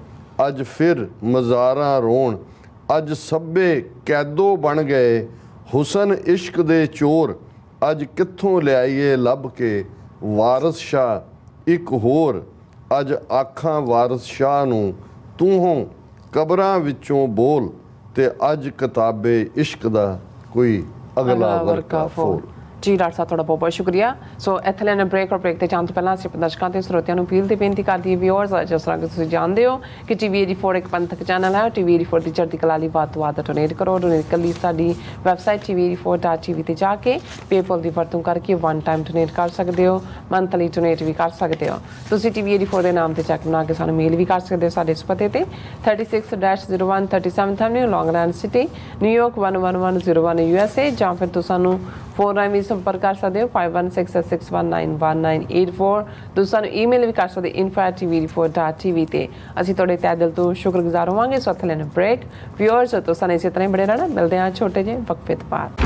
ਅੱਜ ਫਿਰ ਮਜ਼ਾਰਾਂ ਰੋਣ। ਅੱਜ ਸਭੇ ਕੈਦੋ ਬਣ ਗਏ ਹੁਸਨ ਇਸ਼ਕ ਦੇ ਚੋਰ, ਅੱਜ ਕਿੱਥੋਂ ਲਿਆਈਏ ਲੱਭ ਕੇ ਵਾਰਿਸ ਸ਼ਾਹ ਇੱਕ ਹੋਰ। ਅੱਜ ਆਖਾਂ ਵਾਰਿਸ ਸ਼ਾਹ ਨੂੰ ਤੂੰ ਹੋ ਕਬਰਾਂ ਵਿੱਚੋਂ ਬੋਲ, ਤੇ ਅੱਜ ਕਿਤਾਬੇ ਇਸ਼ਕ ਦਾ ਕੋਈ ਅਗਲਾ ਵਰਕਾ ਫੋਲ। ਜੀ ਡਾਕਟਰ ਸਾਹਿਬ ਤੁਹਾਡਾ ਬਹੁਤ ਬਹੁਤ ਸ਼ੁਕਰੀਆ। ਸੋ ਇੱਥੇ ਲੈਣਾ ਬ੍ਰੇਕ, ਔਰ ਬ੍ਰੇਕ ਤੇ ਜਾਣ ਤੋਂ ਪਹਿਲਾਂ ਅਸੀਂ ਦਰਸ਼ਕਾਂ ਤੇ ਸਰੋਤਿਆਂ ਨੂੰ ਅਪੀਲ ਤੇ ਬੇਨਤੀ ਕਰਦੀ ਵਿਊਅਰਸ, ਜਿਸ ਤਰ੍ਹਾਂ ਕਿ ਤੁਸੀਂ ਜਾਣਦੇ ਹੋ ਕਿ TV84 ਇੱਕ ਪੰਥਕ ਚੈਨਲ ਹੈ। TV84 ਦੀ ਚੜ੍ਹਦੀ ਕਲਾ ਲਈ ਵੱਧ ਤੋਂ ਵੱਧ ਡੋਨੇਟ ਕਰੋ। ਡੋਨੇਟ ਕਰਨ ਲਈ ਸਾਡੀ ਵੈਬਸਾਈਟ TV84.tv ਤੇ ਜਾ ਕੇ ਪੇਪਲ ਦੀ ਵਰਤੋਂ ਕਰਕੇ ਵਨ ਟਾਈਮ ਡੋਨੇਟ ਕਰ ਸਕਦੇ ਹੋ, ਮੰਥਲੀ ਡੋਨੇਟ ਵੀ ਕਰ ਸਕਦੇ ਹੋ। ਤੁਸੀਂ TV84 ਦੇ ਨਾਮ ਤੇ ਚੈੱਕ ਬਣਾ ਕੇ ਸਾਨੂੰ ਮੇਲ ਵੀ ਕਰ ਸਕਦੇ ਹੋ ਸਾਡੇ ਇਸ ਪਤੇ ਤੇ 36-01 37th Avenue, ਲੌਂਗ ਆਈਲੈਂਡ ਸਿਟੀ, ਨਿਊਯਾਰਕ 11101 USA, ਜਾਂ ਫਿਰ ਤੁਸੀਂ ਸਾਨੂੰ ਫੋਨ ਰਾਹੀਂ ਵੀ ਸੰਪਰਕ ਕਰ ਸਕਦੇ ਹੋ 5166191984। ਤੁਸੀਂ ਸਾਨੂੰ ਈਮੇਲ ਵੀ ਕਰ ਸਕਦੇ info@tv84.tv ਤੇ। ਅਸੀਂ ਤੁਹਾਡੇ ਤਹਿ ਦਿਲ ਤੋਂ ਸ਼ੁਕਰਗੁਜ਼ਾਰ ਹੋਵਾਂਗੇ। ਸੋ ਇੱਥੇ ਲੈਣਾ ਬ੍ਰੇਕ। ਵਿਊਅਰਸ, ਤੁਸੀਂ ਇਸੇ ਤਰ੍ਹਾਂ ਹੀ ਬਣੇ ਰਹਿਣਾ। ਮਿਲਦੇ ਹਾਂ ਛੋਟੇ ਜਿਹੇ ਵਕਫੇ ਤੋਂ ਬਾਅਦ।